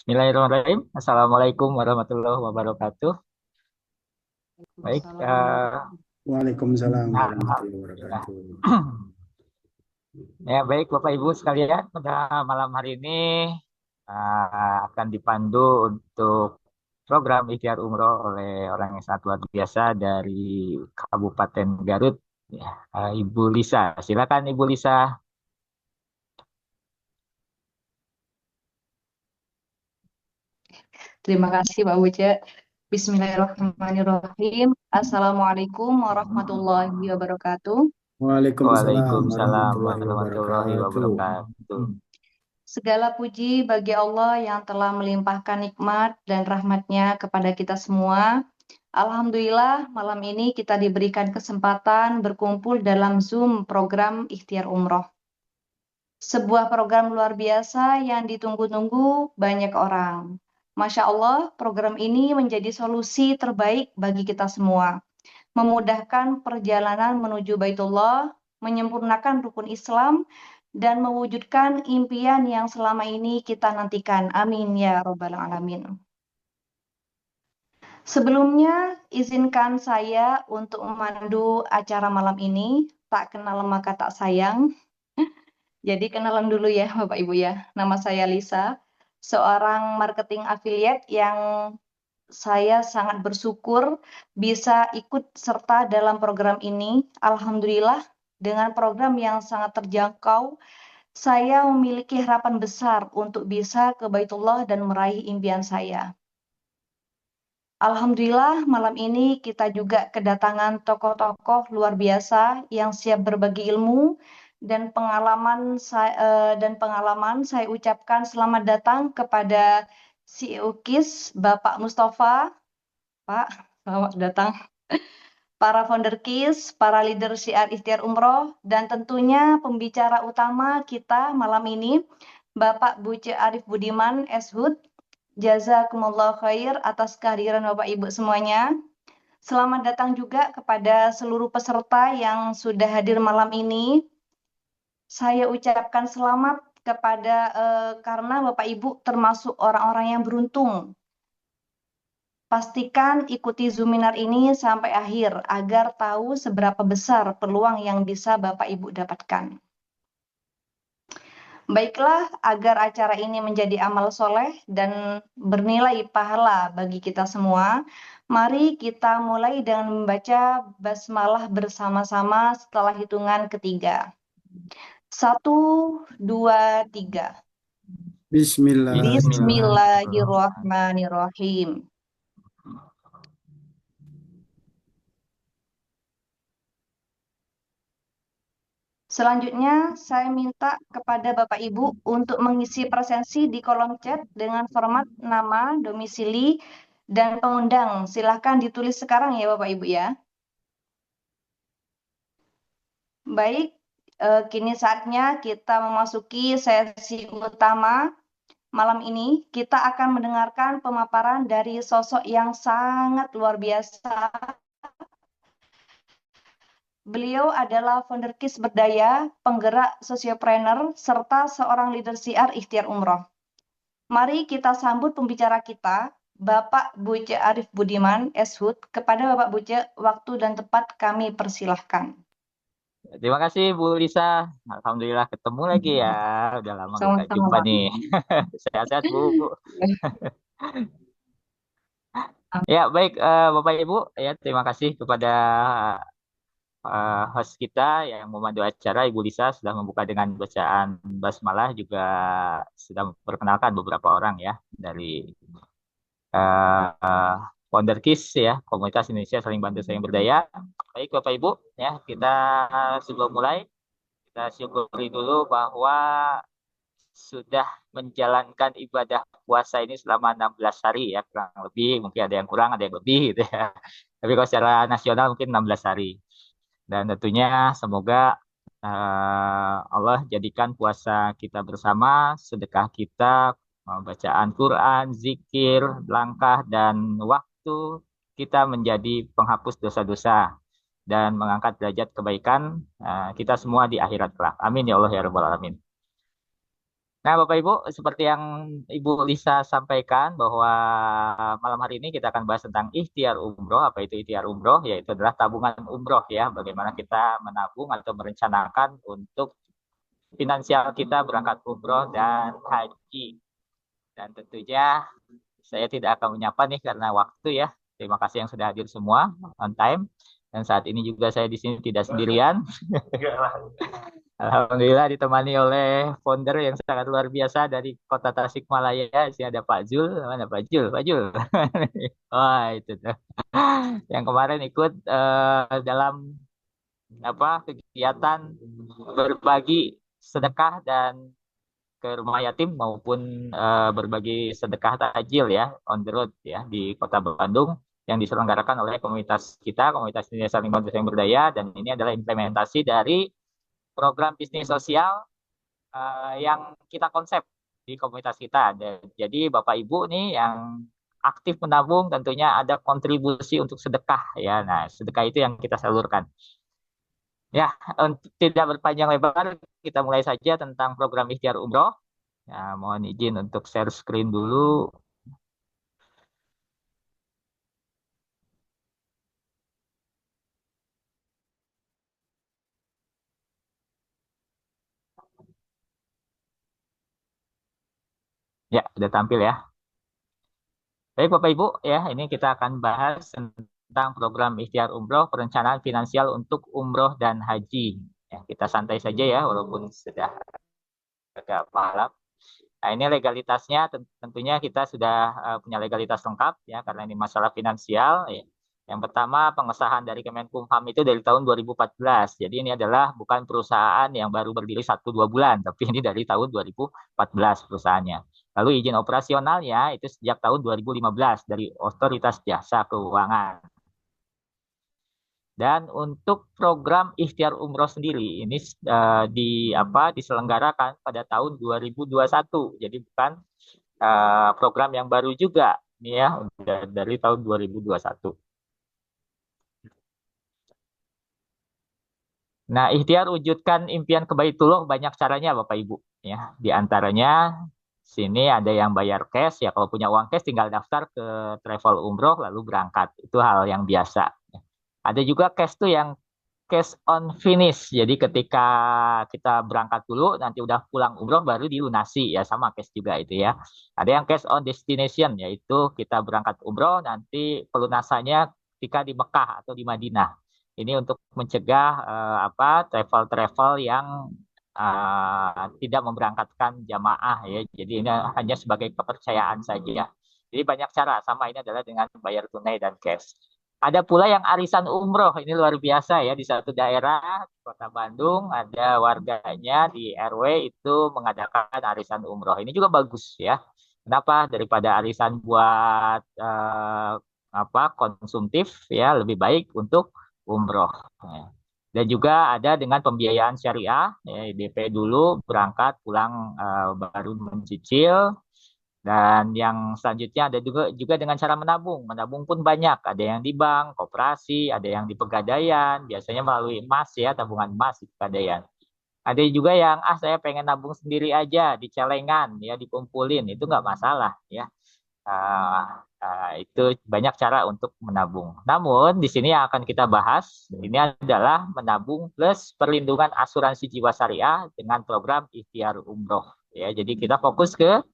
Bismillahirrahmanirrahim. Assalamualaikum warahmatullahi wabarakatuh. Baik, Waalaikumsalam. Waalaikumsalam nah, warahmatullahi ya. wabarakatuh. Ya, baik Bapak Ibu sekalian, pada malam hari ini akan dipandu untuk program ikhtiar umroh oleh orang yang sangat luar biasa dari Kabupaten Garut, ya, Ibu Lisa. Silakan Ibu Lisa. Terima kasih Pak Uce. Bismillahirrahmanirrahim. Assalamualaikum warahmatullahi wabarakatuh. Waalaikumsalam Waalaikumsalam warahmatullahi warahmatullahi wabarakatuh. wabarakatuh. Segala puji bagi Allah yang telah melimpahkan nikmat dan rahmatnya kepada kita semua. Alhamdulillah malam ini kita diberikan kesempatan berkumpul dalam Zoom program Ikhtiar Umroh. Sebuah program luar biasa yang ditunggu-tunggu banyak orang. Masya Allah, program ini menjadi solusi terbaik bagi kita semua. Memudahkan perjalanan menuju Baitullah, menyempurnakan rukun Islam, dan mewujudkan impian yang selama ini kita nantikan. Amin ya Rabbal Alamin. Sebelumnya, izinkan saya untuk memandu acara malam ini. Tak kenal maka tak sayang. Jadi kenalan dulu ya Bapak Ibu ya. Nama saya Lisa, seorang marketing affiliate yang saya sangat bersyukur bisa ikut serta dalam program ini. Alhamdulillah dengan program yang sangat terjangkau, saya memiliki harapan besar untuk bisa ke Baitullah dan meraih impian saya. Alhamdulillah malam ini kita juga kedatangan tokoh-tokoh luar biasa yang siap berbagi ilmu dan pengalaman saya ucapkan selamat datang kepada CEO KIS Bapak Mustafa. Pak, selamat datang. Para founder KIS, para leader syiar Ikhtiar Umroh, dan tentunya pembicara utama kita malam ini Bapak Buce Arif Budiman Eshud. Jazakumullah khair atas kehadiran Bapak Ibu semuanya. Selamat datang juga kepada seluruh peserta yang sudah hadir malam ini. Saya ucapkan selamat kepada karena Bapak Ibu termasuk orang-orang yang beruntung. Pastikan ikuti Zoominar ini sampai akhir agar tahu seberapa besar peluang yang bisa Bapak Ibu dapatkan. Baiklah, agar acara ini menjadi amal soleh dan bernilai pahala bagi kita semua, mari kita mulai dengan membaca basmalah bersama-sama setelah hitungan ketiga. 1, 2, 3. Bismillahirrahmanirrahim. Bismillahirrahmanirrahim. Selanjutnya, saya minta kepada Bapak Ibu untuk mengisi presensi di kolom chat dengan format nama, domisili, dan pengundang. Silahkan ditulis sekarang ya Bapak Ibu ya. Baik, kini saatnya kita memasuki sesi utama. Malam ini kita akan mendengarkan pemaparan dari sosok yang sangat luar biasa. Beliau adalah founder KIS Berdaya, penggerak sosiopreneur, serta seorang leader syiar Ikhtiar Umroh. Mari kita sambut pembicara kita, Bapak Buce Arif Budiman, Eshud. Kepada Bapak Buce, waktu dan tempat kami persilahkan. Terima kasih Bu Lisa. Alhamdulillah ketemu lagi ya. Udah lama kita Sama-sama, jumpa Pak. nih. Sehat-sehat Bu. Ya baik Bapak Ibu, ya terima kasih kepada host kita yang memandu acara Ibu Lisa sudah membuka dengan bacaan basmalah, juga sudah memperkenalkan beberapa orang ya dari eh, founder KIS ya, Komunitas Indonesia Saling Bantu Saling Berdaya. Baik Bapak Ibu, ya kita sebelum mulai kita syukuri dulu bahwa sudah menjalankan ibadah puasa ini selama 16 hari ya, kurang lebih, mungkin ada yang kurang ada yang lebih gitu ya. Tapi kalau secara nasional mungkin 16 hari. Dan tentunya semoga Allah jadikan puasa kita bersama, sedekah kita, bacaan Quran, zikir, langkah dan waktu kita menjadi penghapus dosa-dosa dan mengangkat derajat kebaikan kita semua di akhirat kelak. Amin ya Allah ya Rabbal Alamin. Nah, Bapak Ibu, seperti yang Ibu Lisa sampaikan bahwa malam hari ini kita akan bahas tentang ikhtiar umroh. Apa itu ikhtiar umroh? Yaitu adalah tabungan umroh ya. Bagaimana kita menabung atau merencanakan untuk finansial kita berangkat umroh dan haji. Dan tentunya saya tidak akan menyapa nih karena waktu ya. Terima kasih yang sudah hadir semua on time. Dan saat ini juga saya di sini tidak sendirian. Alhamdulillah ditemani oleh founder yang sangat luar biasa dari kota Tasikmalaya. Di sini ada Pak Jul. Mana Pak Jul? Pak Jul. Wah, itu tuh. Yang kemarin ikut dalam apa kegiatan berbagi sedekah dan ke rumah yatim maupun berbagi sedekah takjil ya on the road ya di Kota Bandung yang diselenggarakan oleh komunitas kita, komunitas Indonesia Saling Bantu Saling Berdaya, dan ini adalah implementasi dari program bisnis sosial yang kita konsep di komunitas kita. Jadi Bapak Ibu nih yang aktif menabung tentunya ada kontribusi untuk sedekah ya. Nah, sedekah itu yang kita salurkan. Ya, untuk tidak berpanjang lebar, kita mulai saja tentang program ikhtiar umroh. Ya, mohon izin untuk share screen dulu. Ya, sudah tampil ya. Baik Bapak Ibu, ya ini kita akan bahas tentang program ikhtiar umroh, perencanaan finansial untuk umroh dan haji. Ya, kita santai saja ya, walaupun sudah agak malam. Nah, ini legalitasnya tentunya kita sudah punya legalitas lengkap ya karena ini masalah finansial ya. Yang pertama pengesahan dari Kemenkumham itu dari tahun 2014. Jadi ini adalah bukan perusahaan yang baru berdiri 1-2 bulan, tapi ini dari tahun 2014 perusahaannya. Lalu izin operasionalnya itu sejak tahun 2015 dari Otoritas Jasa Keuangan. Dan untuk program ikhtiar umroh sendiri ini diselenggarakan pada tahun 2021. Jadi bukan program yang baru juga nih ya dari tahun 2021. Nah, ikhtiar wujudkan impian kebaitullah banyak caranya Bapak Ibu ya. Di antaranya sini ada yang bayar cash ya, kalau punya uang cash tinggal daftar ke travel umroh lalu berangkat. Itu hal yang biasa. Ada juga cash tuh yang cash on finish. Jadi ketika kita berangkat dulu, nanti udah pulang umroh baru dilunasi ya, sama cash juga itu ya. Ada yang cash on destination, yaitu kita berangkat umroh nanti pelunasannya ketika di Mekah atau di Madinah. Ini untuk mencegah travel-travel yang tidak memberangkatkan jamaah ya. Jadi ini hanya sebagai kepercayaan saja. Jadi banyak cara. Sama ini adalah dengan bayar tunai dan cash. Ada pula yang arisan umroh, ini luar biasa ya di satu daerah di Kota Bandung ada warganya di RW itu mengadakan arisan umroh. Ini juga bagus ya. Kenapa? Daripada arisan buat konsumtif ya lebih baik untuk umroh. Ya. Dan juga ada dengan pembiayaan syariah, ya, DP dulu berangkat pulang baru mencicil. Dan yang selanjutnya ada juga dengan cara menabung. Menabung pun banyak. Ada yang di bank, koperasi, ada yang di pegadaian. Biasanya melalui emas ya, tabungan emas di pegadaian. Ada juga yang saya pengen nabung sendiri aja di celengan ya, dikumpulin. Itu nggak masalah ya. Itu banyak cara untuk menabung. Namun di sini yang akan kita bahas ini adalah menabung plus perlindungan asuransi jiwa syariah dengan program ikhtiar umroh. Ya, jadi kita fokus ke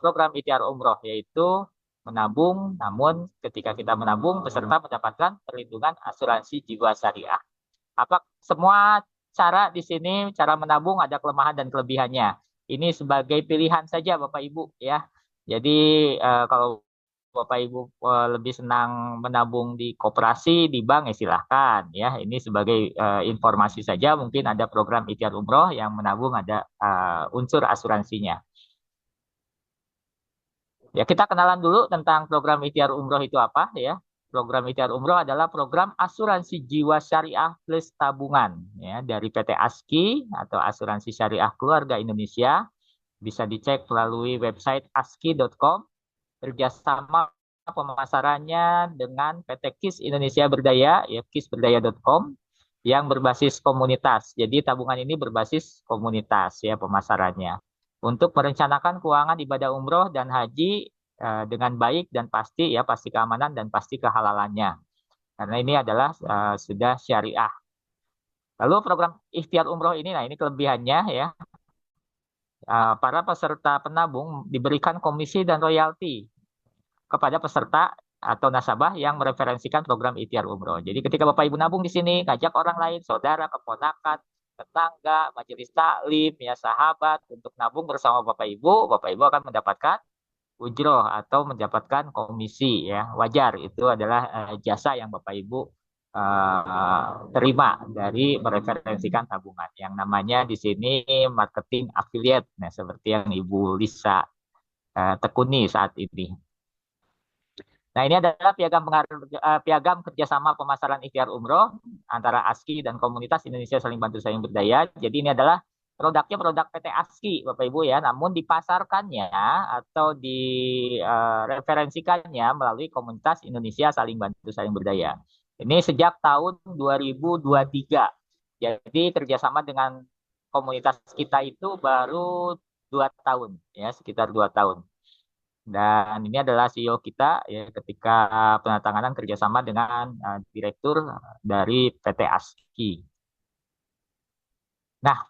program ikhtiar umroh yaitu menabung, namun ketika kita menabung peserta mendapatkan perlindungan asuransi jiwa syariah. Apa semua cara di sini cara menabung ada kelemahan dan kelebihannya. Ini sebagai pilihan saja Bapak Ibu ya. Jadi kalau Bapak Ibu lebih senang menabung di koperasi, di bank ya silahkan ya. Ini sebagai informasi saja. Mungkin ada program ikhtiar umroh yang menabung ada unsur asuransinya. Ya, kita kenalan dulu tentang program ikhtiar umroh itu apa ya. Program ikhtiar umroh adalah program asuransi jiwa syariah plus tabungan ya dari PT ASKI atau Asuransi Syariah Keluarga Indonesia. Bisa dicek melalui website aski.com. Kerjasama pemasarannya dengan PT KIS Indonesia Berdaya ya kisberdaya.com. yang berbasis komunitas. Jadi tabungan ini berbasis komunitas ya pemasarannya. Untuk merencanakan keuangan ibadah umroh dan haji dengan baik dan pasti ya, pasti keamanan dan pasti kehalalannya. Karena ini adalah sudah syariah. Lalu program ikhtiar umroh ini, nah ini kelebihannya ya, para peserta penabung diberikan komisi dan royalti kepada peserta atau nasabah yang mereferensikan program ikhtiar umroh. Jadi ketika Bapak Ibu nabung di sini, ngajak orang lain, saudara, keponakan, tetangga, majelis taklim, ya sahabat untuk nabung bersama Bapak Ibu akan mendapatkan ujroh atau mendapatkan komisi ya. Wajar itu adalah jasa yang Bapak Ibu terima dari mereferensikan tabungan yang namanya di sini marketing affiliate, nah seperti yang Ibu Lisa tekuni saat ini. Nah, ini adalah piagam kerjasama pemasaran ikhtiar umroh antara ASKI dan komunitas Indonesia Saling Bantu Saling Berdaya. Jadi ini adalah produknya produk PT ASKI, Bapak Ibu ya, namun dipasarkannya atau direferensikannya melalui komunitas Indonesia Saling Bantu Saling Berdaya. Ini sejak tahun 2023. Jadi kerjasama dengan komunitas kita itu baru 2 tahun, ya sekitar 2 tahun. Dan ini adalah CEO kita ya ketika penandatanganan kerjasama dengan direktur dari PT ASKI. Nah,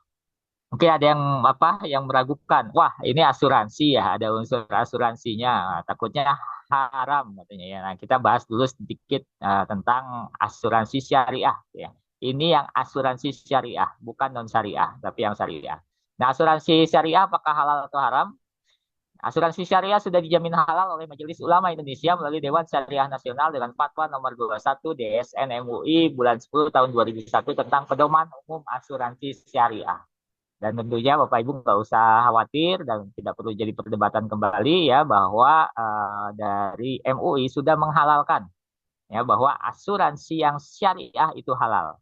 mungkin ada yang yang meragukan, wah ini asuransi ya, ada unsur asuransinya, takutnya haram katanya ya. Nah, kita bahas dulu sedikit tentang asuransi syariah ya. Ini yang asuransi syariah, bukan non syariah, tapi yang syariah. Nah, asuransi syariah apakah halal atau haram? Asuransi syariah sudah dijamin halal oleh Majelis Ulama Indonesia melalui Dewan Syariah Nasional dengan Fatwa nomor 21 DSN MUI bulan 10 tahun 2001 tentang pedoman umum asuransi syariah. Dan tentunya Bapak Ibu nggak usah khawatir dan tidak perlu jadi perdebatan kembali ya bahwa dari MUI sudah menghalalkan ya bahwa asuransi yang syariah itu halal.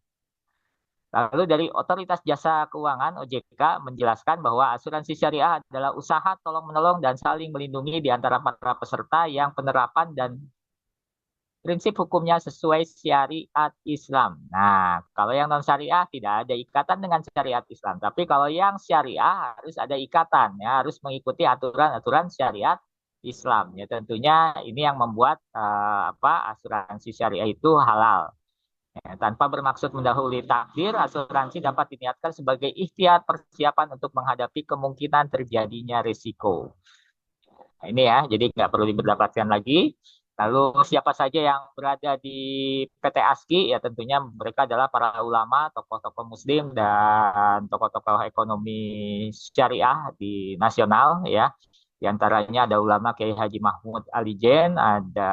Lalu dari Otoritas Jasa Keuangan (OJK) menjelaskan bahwa asuransi syariah adalah usaha tolong-menolong dan saling melindungi di antara para peserta yang penerapan dan prinsip hukumnya sesuai syariat Islam. Nah, kalau yang non syariah tidak ada ikatan dengan syariat Islam, tapi kalau yang syariah harus ada ikatan, ya harus mengikuti aturan-aturan syariat Islam. Ya tentunya ini yang membuat asuransi syariah itu halal. Ya, tanpa bermaksud mendahului takdir, asuransi dapat diniatkan sebagai ikhtiar persiapan untuk menghadapi kemungkinan terjadinya risiko. Nah, ini ya, jadi nggak perlu diberdapatkan lagi. Lalu siapa saja yang berada di PT ASKI, ya tentunya mereka adalah para ulama, tokoh-tokoh muslim, dan tokoh-tokoh ekonomi syariah di nasional ya. Di antaranya ada ulama Kiai Haji Mahmud Alijen, ada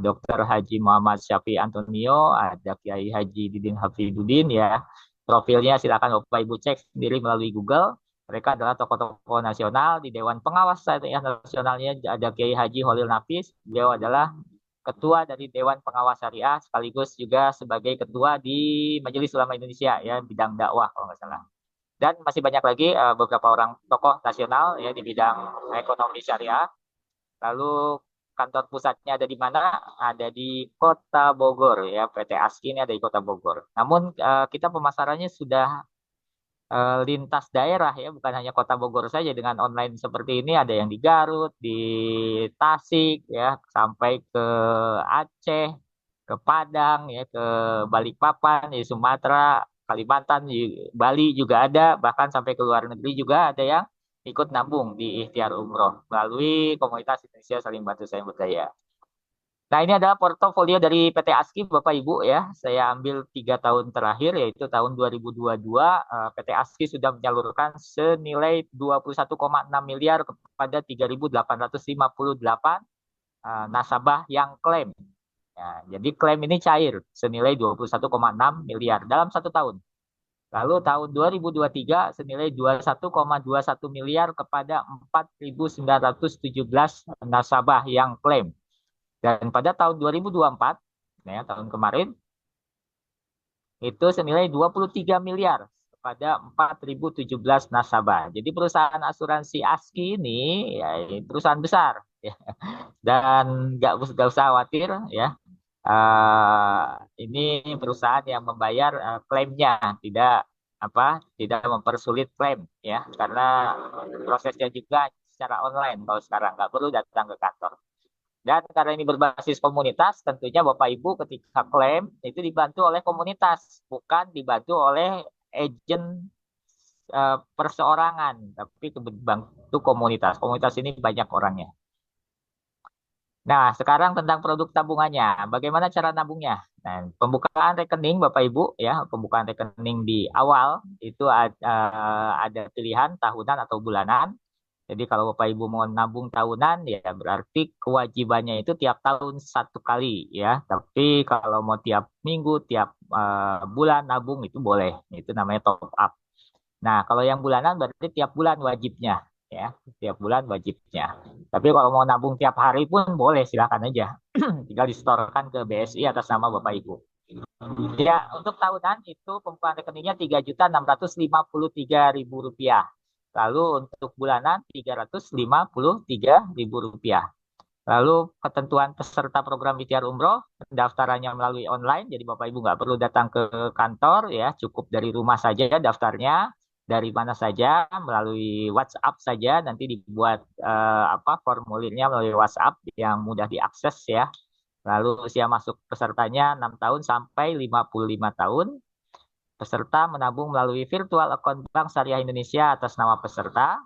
Dr. Haji Muhammad Syafi Antonio, ada Kiai Haji Didin Hafidudin ya. Profilnya silakan Bapak Ibu cek sendiri melalui Google. Mereka adalah tokoh-tokoh nasional di Dewan Pengawas Syariah Nasionalnya ada Kiai Haji Holil Nafis. Beliau adalah ketua dari Dewan Pengawas Syariah sekaligus juga sebagai ketua di Majelis Ulama Indonesia ya bidang dakwah kalau nggak salah. Dan masih banyak lagi beberapa orang tokoh nasional ya di bidang ekonomi syariah. Lalu kantor pusatnya ada di mana? Ada di Kota Bogor ya. PT ASKI ini ada di Kota Bogor. Namun kita pemasarannya sudah lintas daerah ya, bukan hanya Kota Bogor saja dengan online seperti ini. Ada yang di Garut, di Tasik ya, sampai ke Aceh, ke Padang ya, ke Balikpapan, di Sumatera, Kalimantan, Bali juga ada, bahkan sampai ke luar negeri juga ada yang ikut nabung di ikhtiar umroh melalui komunitas Indonesia Saling Bantu Saling Berdaya. Nah, ini adalah portofolio dari PT ASKI, Bapak Ibu ya. Saya ambil 3 tahun terakhir, yaitu tahun 2022, PT ASKI sudah menyalurkan senilai 21,6 miliar kepada 3.858 nasabah yang klaim. Ya, jadi klaim ini cair senilai 21,6 miliar dalam 1 tahun. Lalu tahun 2023 senilai 21,21 miliar kepada 4.917 nasabah yang klaim. Dan pada tahun 2024, ya, tahun kemarin, itu senilai 23 miliar kepada 4.017 nasabah. Jadi perusahaan asuransi ASKI ini ya, perusahaan besar. Ya. Dan nggak usah khawatir, ya. eh, ini perusahaan yang membayar klaimnya, tidak apa, tidak mempersulit klaim ya, karena prosesnya juga secara online kalau sekarang nggak perlu datang ke kantor. Dan karena ini berbasis komunitas, tentunya Bapak Ibu ketika klaim itu dibantu oleh komunitas, bukan dibantu oleh agen perseorangan, tapi dibantu komunitas. Komunitas ini banyak orangnya. Nah, sekarang tentang produk tabungannya. Bagaimana cara nabungnya? Nah, pembukaan rekening Bapak Ibu ya, pembukaan rekening di awal itu ada pilihan tahunan atau bulanan. Jadi kalau Bapak Ibu mau nabung tahunan ya berarti kewajibannya itu tiap tahun satu kali ya. Tapi kalau mau tiap minggu, tiap bulan nabung itu boleh. Itu namanya top up. Nah, kalau yang bulanan berarti tiap bulan wajibnya ya, tiap bulan wajibnya. Tapi kalau mau nabung tiap hari pun boleh, silakan aja. Tinggal disetorkan ke BSI atas nama Bapak Ibu. Ya, untuk tahunan itu pembukaan rekeningnya 3.653.000 rupiah. Lalu untuk bulanan 353.000 rupiah. Lalu ketentuan peserta program ikhtiar umroh, pendaftarannya melalui online, jadi Bapak Ibu nggak perlu datang ke kantor ya, cukup dari rumah saja daftarnya, dari mana saja, melalui WhatsApp saja, nanti dibuat formulirnya melalui WhatsApp yang mudah diakses ya. Lalu usia masuk pesertanya 6 tahun sampai 55 tahun. Peserta menabung melalui virtual account Bank Syariah Indonesia atas nama peserta.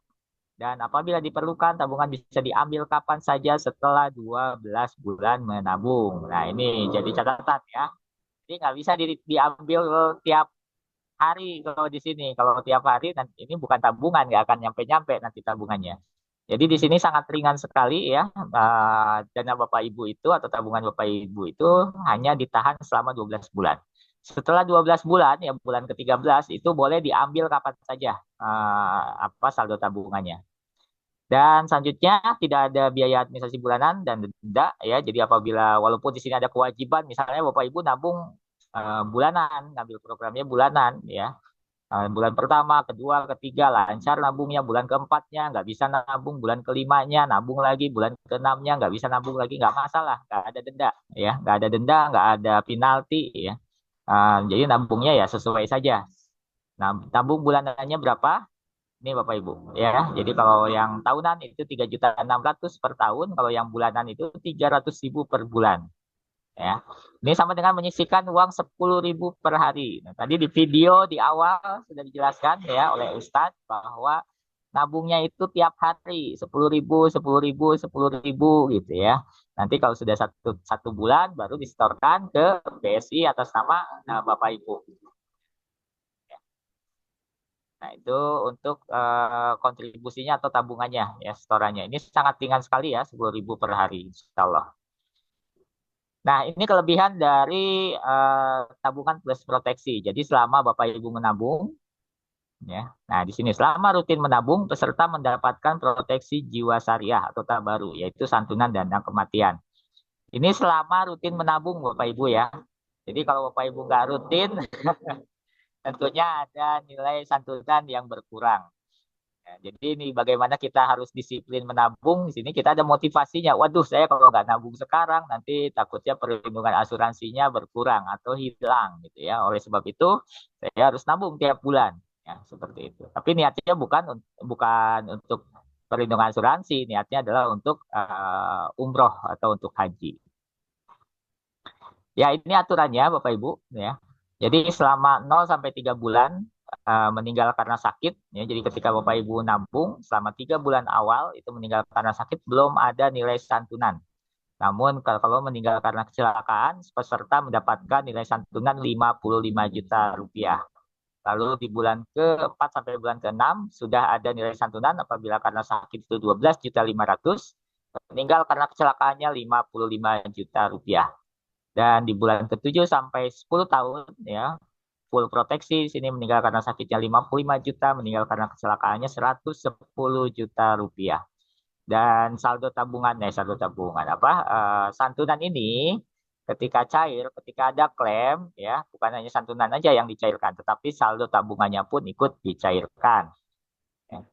Dan apabila diperlukan, tabungan bisa diambil kapan saja setelah 12 bulan menabung. Nah, ini jadi catatan ya. Jadi nggak bisa diambil tiap hari kalau di sini. Kalau tiap hari, nanti ini bukan tabungan, nggak akan nyampe-nyampe nanti tabungannya. Jadi di sini sangat ringan sekali ya. Dana Bapak Ibu itu atau tabungan Bapak Ibu itu hanya ditahan selama 12 bulan. Setelah 12 bulan, ya bulan ke-13 itu boleh diambil kapan saja saldo tabungannya. Dan selanjutnya tidak ada biaya administrasi bulanan dan denda ya. Jadi apabila walaupun di sini ada kewajiban, misalnya Bapak Ibu nabung bulanan, ngambil programnya bulanan ya. Bulan pertama, kedua, ketiga lancar nabungnya, bulan keempatnya nggak bisa nabung, bulan kelimanya nabung lagi, bulan keenamnya nggak bisa nabung lagi, nggak masalah, nggak ada denda ya, nggak ada denda, nggak ada penalti ya. Jadi nabungnya ya sesuai saja. Nah, tabung bulanannya berapa? Ini Bapak Ibu ya. Jadi kalau yang tahunan itu 3.600.000 per tahun, kalau yang bulanan itu 300.000 per bulan ya. Ini sama dengan menyisihkan uang 10.000 per hari. Nah, tadi di video di awal sudah dijelaskan ya oleh Ustadz bahwa nabungnya itu tiap hari 10.000, 10.000, 10.000 gitu ya. Nanti kalau sudah satu bulan baru disetorkan ke BSI atas nama Bapak Ibu. Nah, itu untuk kontribusinya atau tabungannya ya, setorannya. Ini sangat ringan sekali ya, 10.000 per hari, insya Allah. Nah, ini kelebihan dari tabungan plus proteksi. Jadi selama Bapak Ibu menabung, ya. Nah, di sini selama rutin menabung, peserta mendapatkan proteksi jiwa syariah atau tabaru, yaitu santunan dana kematian. Ini selama rutin menabung, Bapak Ibu ya. Jadi kalau Bapak Ibu nggak rutin, tentunya ada nilai santunan yang berkurang. Ya, jadi ini bagaimana kita harus disiplin menabung. Di sini kita ada motivasinya. Waduh, saya kalau nggak nabung sekarang, nanti takutnya perlindungan asuransinya berkurang atau hilang, gitu ya. Oleh sebab itu, saya harus nabung tiap bulan, ya seperti itu. Tapi niatnya bukan untuk perlindungan asuransi, niatnya adalah untuk umroh atau untuk haji. Ya, ini aturannya, Bapak Ibu, ya. Jadi selama 0 sampai 3 bulan meninggal karena sakit, ya. Jadi ketika Bapak Ibu nabung selama 3 bulan awal itu meninggal karena sakit belum ada nilai santunan. Namun kalau meninggal karena kecelakaan, peserta mendapatkan nilai santunan 55 juta rupiah. Lalu di bulan ke-4 sampai bulan ke-6 sudah ada nilai santunan apabila karena sakit itu 12.500.000, meninggal karena kecelakaannya 55 juta rupiah. Dan di bulan ke-7 sampai 10 tahun ya, full proteksi, sini meninggal karena sakitnya 55 juta, meninggal karena kecelakaannya 110 juta rupiah. Dan saldo tabungan santunan ini ketika cair, ketika ada klaim ya, bukan hanya santunan aja yang dicairkan, tetapi saldo tabungannya pun ikut dicairkan. Ya.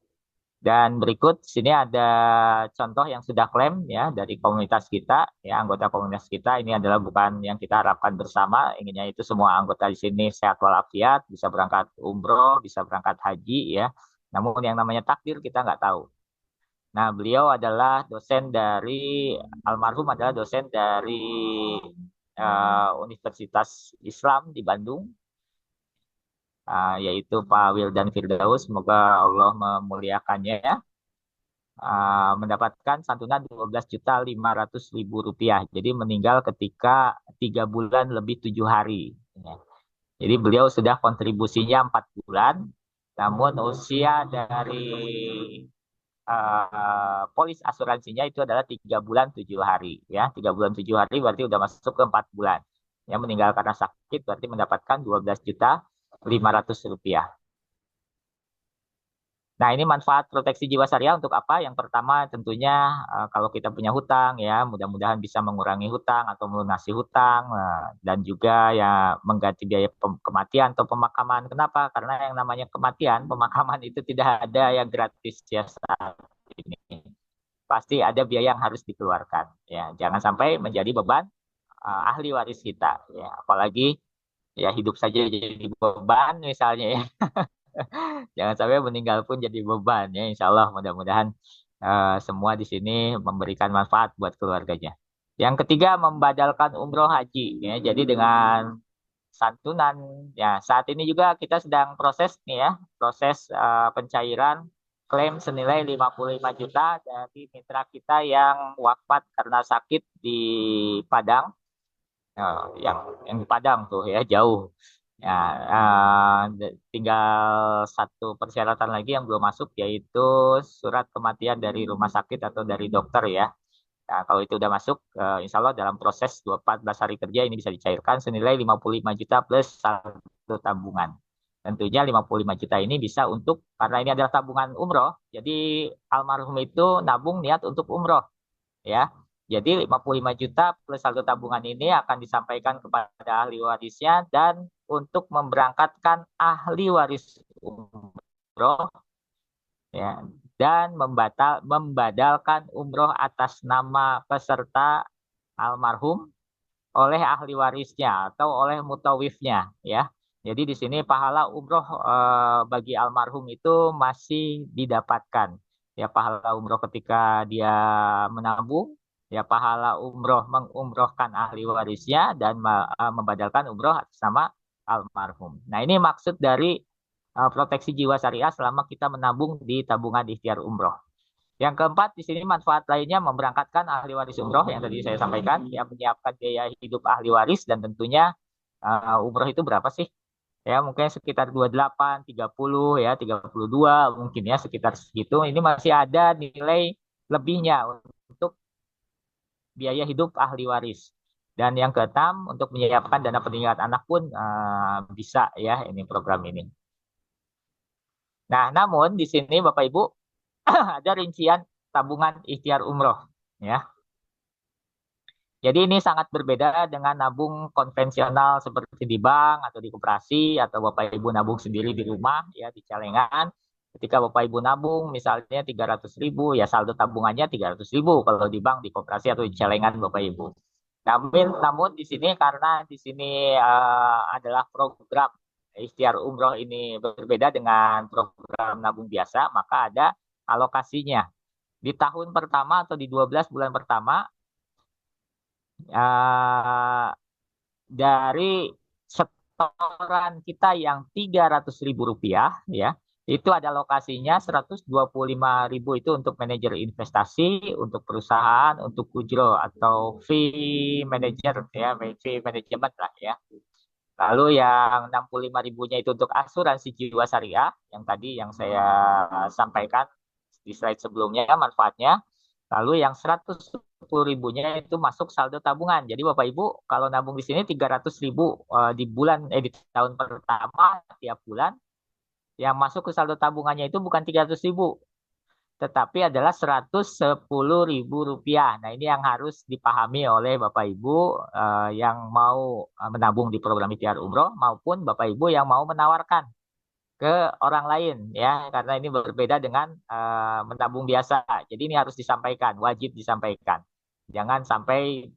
Dan berikut sini ada contoh yang sudah klaim ya dari komunitas kita, ya anggota komunitas kita. Ini adalah bukan yang kita harapkan bersama, inginnya itu semua anggota di sini sehat walafiat, bisa berangkat umroh, bisa berangkat haji ya. Namun yang namanya takdir kita nggak tahu. Nah, beliau adalah dosen dari almarhum adalah dosen dari Universitas Islam di Bandung, yaitu Pak Wildan Firdaus. Semoga Allah memuliakannya ya. Mendapatkan santunan 12.500.000 rupiah. Jadi meninggal ketika 3 bulan lebih 7 hari. Ya. Jadi beliau sudah kontribusinya 4 bulan, namun usia dari polis asuransinya itu adalah 3 bulan 7 hari. Ya, 3 bulan 7 hari berarti udah masuk ke 4 bulan. Yang meninggal karena sakit berarti mendapatkan 12.500.000 rupiah. Nah, ini manfaat proteksi jiwa syariah untuk apa? Yang pertama tentunya kalau kita punya hutang ya, mudah-mudahan bisa mengurangi hutang atau melunasi hutang dan juga ya mengganti biaya kematian atau pemakaman. Kenapa? Karena yang namanya kematian, pemakaman itu tidak ada yang gratis ya saat ini. Pasti ada biaya yang harus dikeluarkan ya. Jangan sampai menjadi beban ahli waris kita ya. Apalagi ya hidup saja jadi beban misalnya ya. Jangan sampai meninggal pun jadi beban ya. Insya Allah mudah-mudahan semua di sini memberikan manfaat buat keluarganya. Yang ketiga membadalkan umroh haji ya. Jadi dengan santunan ya saat ini juga kita sedang proses nih ya, proses pencairan klaim senilai 55 juta dari mitra kita yang wafat karena sakit di Padang. Yang di Padang tuh ya jauh. Ya, tinggal satu persyaratan lagi yang belum masuk yaitu surat kematian dari rumah sakit atau dari dokter ya. Nah, kalau itu udah masuk, insya Allah dalam proses 14 hari kerja ini bisa dicairkan senilai 55 juta plus satu tabungan. Tentunya 55 juta ini bisa untuk, karena ini adalah tabungan umroh, jadi almarhum itu nabung niat untuk umroh ya. Jadi 55 juta plus saldo tabungan ini akan disampaikan kepada ahli warisnya dan untuk memberangkatkan ahli waris umroh ya dan membadalkan umroh atas nama peserta almarhum oleh ahli warisnya atau oleh mutawifnya ya. Jadi di sini pahala umroh bagi almarhum itu masih didapatkan. Ya pahala umroh ketika dia menabung, ya pahala umroh mengumrohkan ahli warisnya dan membadalkan umroh atas nama almarhum. Nah, ini maksud dari proteksi jiwa syariah selama kita menabung di tabungan ikhtiar umroh. Yang keempat, di sini manfaat lainnya memberangkatkan ahli waris umroh yang tadi saya sampaikan, ya menyiapkan biaya hidup ahli waris dan tentunya umroh itu berapa sih? Ya mungkin sekitar 28, 30 ya, 32 mungkin ya sekitar segitu. Ini masih ada nilai lebihnya untuk biaya hidup ahli waris. Dan yang keenam, untuk menyiapkan dana pendidikan anak pun bisa ya ini program ini. Nah, namun di sini Bapak Ibu ada rincian tabungan ikhtiar umroh ya. Jadi ini sangat berbeda dengan nabung konvensional seperti di bank atau di koperasi atau Bapak Ibu nabung sendiri di rumah ya di celengan. Ketika Bapak Ibu nabung misalnya 300.000 ya saldo tabungannya 300.000 kalau di bank, di koperasi atau di celengan Bapak Ibu. Namun di sini karena di sini adalah program ikhtiar umroh ini berbeda dengan program nabung biasa, maka ada alokasinya. Di tahun pertama atau di 12 bulan pertama dari setoran kita yang 300.000 rupiah ya itu ada alokasinya 125.000 itu untuk manajer investasi, untuk perusahaan, untuk ujro atau fee manager ya, fee manajemen lah ya. Lalu yang 65.000-nya itu untuk asuransi jiwa syariah yang tadi yang saya sampaikan di slide sebelumnya manfaatnya. Lalu yang 110.000-nya itu masuk saldo tabungan. Jadi Bapak Ibu kalau nabung di sini 300.000 di tahun pertama tiap bulan, yang masuk ke saldo tabungannya itu bukan 300.000, tetapi adalah 110.000 rupiah. Nah ini yang harus dipahami oleh Bapak Ibu yang mau menabung di program ikhtiar umroh maupun Bapak Ibu yang mau menawarkan ke orang lain ya, karena ini berbeda dengan menabung biasa. Jadi ini harus disampaikan, wajib disampaikan. Jangan sampai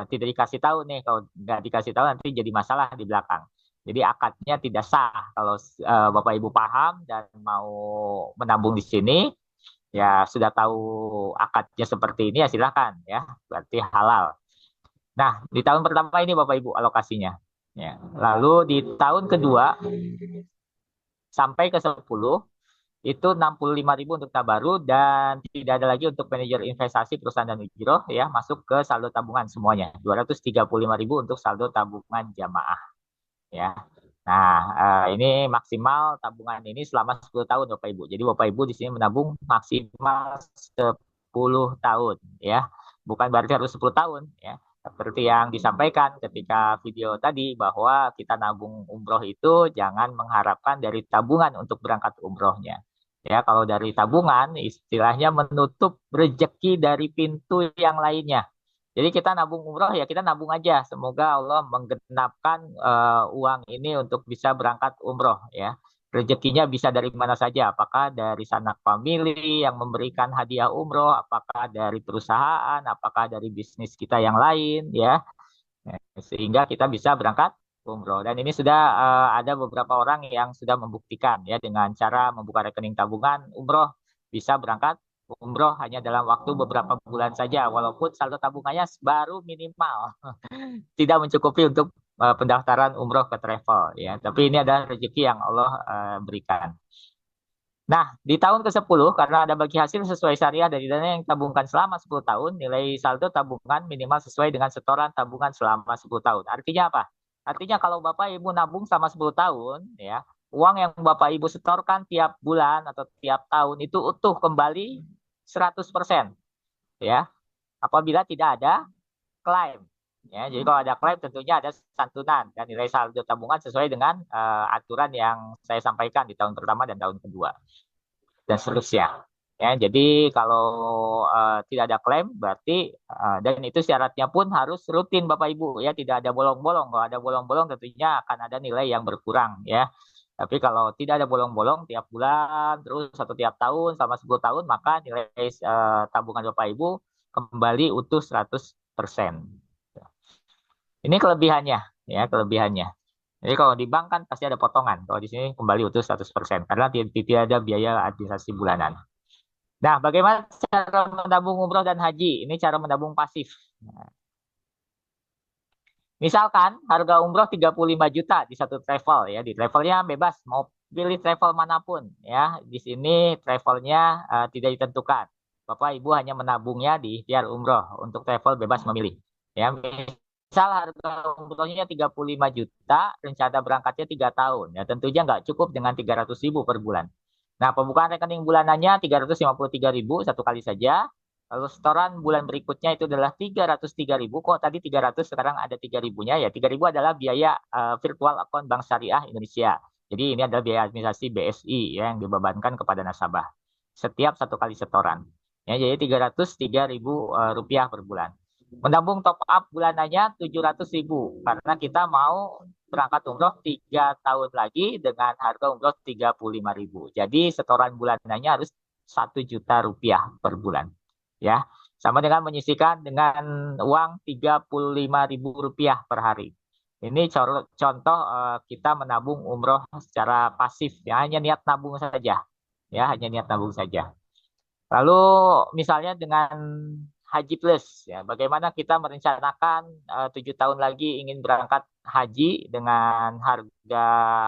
tidak dikasih tahu nih, kalau nggak dikasih tahu nanti jadi masalah di belakang. Jadi akadnya tidak sah kalau Bapak Ibu paham dan mau menabung di sini, ya sudah tahu akadnya seperti ini ya silakan ya, berarti halal. Nah, di tahun pertama ini Bapak Ibu alokasinya. Ya. Lalu di tahun kedua sampai ke 10 itu 65.000 untuk tabaru dan tidak ada lagi untuk manajer investasi perusahaan dan ujroh ya, masuk ke saldo tabungan semuanya. 235.000 untuk saldo tabungan jamaah ya. Nah, ini maksimal tabungan ini selama 10 tahun Bapak Ibu. Jadi Bapak Ibu di sini menabung maksimal 10 tahun ya. Bukan berarti harus 10 tahun ya. Seperti yang disampaikan ketika video tadi bahwa kita nabung umroh itu jangan mengharapkan dari tabungan untuk berangkat umrohnya. Ya, kalau dari tabungan istilahnya menutup rezeki dari pintu yang lainnya. Jadi kita nabung umroh ya kita nabung aja. Semoga Allah menggenapkan uang ini untuk bisa berangkat umroh ya. Rezekinya bisa dari mana saja. Apakah dari sanak famili yang memberikan hadiah umroh, apakah dari perusahaan, apakah dari bisnis kita yang lain ya. Sehingga kita bisa berangkat umroh. Dan ini sudah ada beberapa orang yang sudah membuktikan ya dengan cara membuka rekening tabungan umroh bisa berangkat umroh hanya dalam waktu beberapa bulan saja, walaupun saldo tabungannya baru minimal, tidak mencukupi untuk pendaftaran umroh ke travel ya. Tapi ini adalah rezeki yang Allah berikan. Nah, di tahun ke-10, karena ada bagi hasil sesuai syariah dari dana yang tabungkan selama 10 tahun, nilai saldo tabungan minimal sesuai dengan setoran tabungan selama 10 tahun. Artinya apa? Artinya kalau Bapak Ibu nabung selama 10 tahun, ya, uang yang Bapak Ibu setorkan tiap bulan atau tiap tahun itu utuh kembali 100%. Ya. Apabila tidak ada klaim. Ya, jadi kalau ada klaim tentunya ada santunan dan nilai saldo tabungan sesuai dengan aturan yang saya sampaikan di tahun pertama dan tahun kedua dan seterusnya. Ya, jadi kalau tidak ada klaim berarti dan itu syaratnya pun harus rutin Bapak Ibu ya, tidak ada bolong-bolong. Kalau ada bolong-bolong tentunya akan ada nilai yang berkurang ya. Tapi kalau tidak ada bolong-bolong tiap bulan terus atau tiap tahun selama 10 tahun maka nilai tabungan Bapak Ibu kembali utuh 100%. Ini kelebihannya ya, kelebihannya. Jadi kalau di bank kan pasti ada potongan. Kalau di sini kembali utuh 100% karena tidak ada biaya administrasi bulanan. Nah, bagaimana cara menabung umroh dan haji? Ini cara menabung pasif. Nah, misalkan harga umroh 35 juta di satu travel ya. Di travelnya bebas mau pilih travel manapun ya. Di sini travelnya tidak ditentukan. Bapak Ibu hanya menabungnya di ikhtiar umroh untuk travel bebas memilih. Ya, misal harga umrohnya 35 juta, rencana berangkatnya 3 tahun. Ya, tentunya nggak cukup dengan 300.000 per bulan. Nah, pembukaan rekening bulanannya 353.000 satu kali saja. Lalu setoran bulan berikutnya itu adalah 303.000. Kok tadi 300 sekarang ada 3.000-nya ya. 3.000 adalah biaya virtual account Bank Syariah Indonesia. Jadi ini adalah biaya administrasi BSI ya, yang dibebankan kepada nasabah setiap satu kali setoran. Ya, jadi 303.000 rupiah per bulan. Menabung top up bulanannya 700.000 karena kita mau berangkat umroh 3 tahun lagi dengan harga umroh 35.000. Jadi setoran bulanannya harus 1 juta rupiah per bulan. Ya, sama dengan menyisikan dengan uang 35.000 rupiah per hari. Ini contoh kita menabung umroh secara pasif, ya hanya niat nabung saja, ya hanya niat nabung saja. Lalu misalnya dengan Haji Plus, ya bagaimana kita merencanakan 7 tahun lagi ingin berangkat haji dengan harga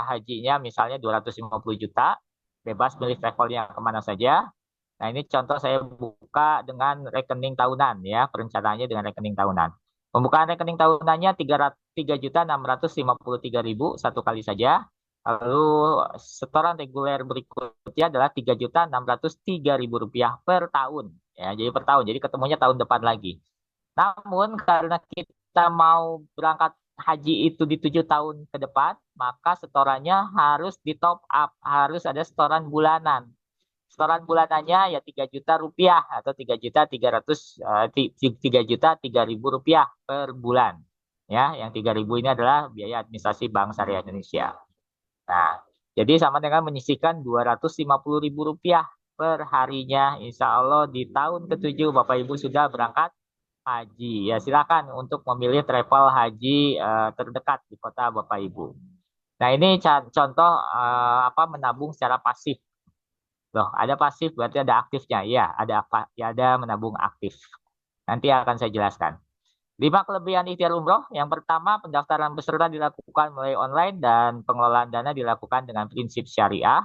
hajinya misalnya 250 juta, bebas milih travelnya kemana saja. Nah, ini contoh saya buka dengan rekening tahunan ya, perencanaannya dengan rekening tahunan. Pembukaan rekening tahunannya 3.653.000 satu kali saja. Lalu setoran reguler berikutnya adalah 3.603.000 rupiah per tahun. Ya, jadi per tahun. Jadi ketemunya tahun depan lagi. Namun karena kita mau berangkat haji itu di 7 tahun ke depan, maka setorannya harus di top up, harus ada setoran bulanan. Setoran bulanannya ya 3 juta rupiah atau 3 juta 3.000 per bulan. Ya, yang 3.000 ini adalah biaya administrasi Bank Syariah Indonesia. Nah, Jadi sama dengan menyisihkan Rp250.000 per harinya. Insya Allah di tahun ke-7 Bapak Ibu sudah berangkat haji. Ya silakan untuk memilih travel haji terdekat di kota Bapak Ibu. Nah ini contoh apa menabung secara pasif. Loh, ada pasif berarti ada aktifnya. Ya, ada apa? Ya, ada menabung aktif. Nanti akan saya jelaskan. 5 kelebihan ikhtiar umroh. Yang pertama, pendaftaran peserta dilakukan melalui online dan pengelolaan dana dilakukan dengan prinsip syariah.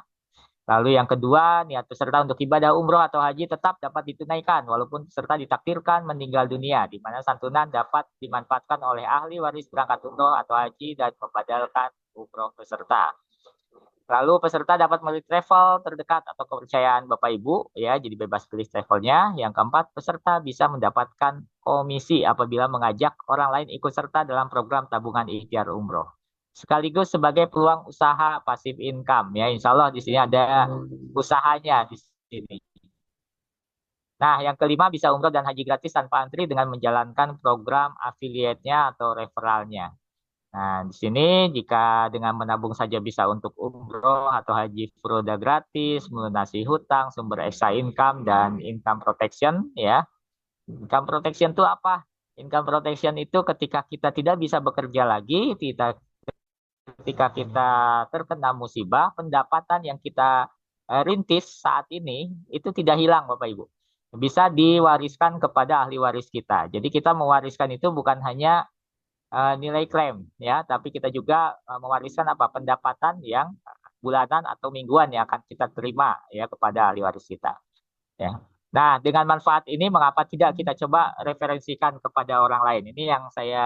Lalu yang kedua, niat peserta untuk ibadah umroh atau haji tetap dapat ditunaikan walaupun peserta ditakdirkan meninggal dunia, di mana santunan dapat dimanfaatkan oleh ahli waris berangkat umroh atau haji dan membadalkan umroh peserta. Lalu peserta dapat memilih travel terdekat atau kepercayaan Bapak Ibu, ya, jadi bebas pilih travelnya. Yang keempat, peserta bisa mendapatkan komisi apabila mengajak orang lain ikut serta dalam program tabungan ikhtiar umroh. Sekaligus sebagai peluang usaha pasif income, ya, insya Allah di sini ada usahanya di sini. Nah, yang kelima bisa umroh dan haji gratis tanpa antri dengan menjalankan program affiliate-nya atau referralnya. Nah, di sini jika dengan menabung saja bisa untuk umroh atau haji furoda gratis, melunasi hutang, sumber extra income, dan income protection, ya. Income protection itu apa? Income protection itu ketika kita tidak bisa bekerja lagi, ketika kita terkena musibah, pendapatan yang kita rintis saat ini itu tidak hilang, Bapak Ibu. Bisa diwariskan kepada ahli waris kita. Jadi kita mewariskan itu bukan hanya nilai klaim ya, tapi kita juga mewariskan apa pendapatan yang bulanan atau mingguan yang akan kita terima ya kepada ahli waris kita ya. Nah, dengan manfaat ini mengapa tidak kita coba referensikan kepada orang lain? Ini yang saya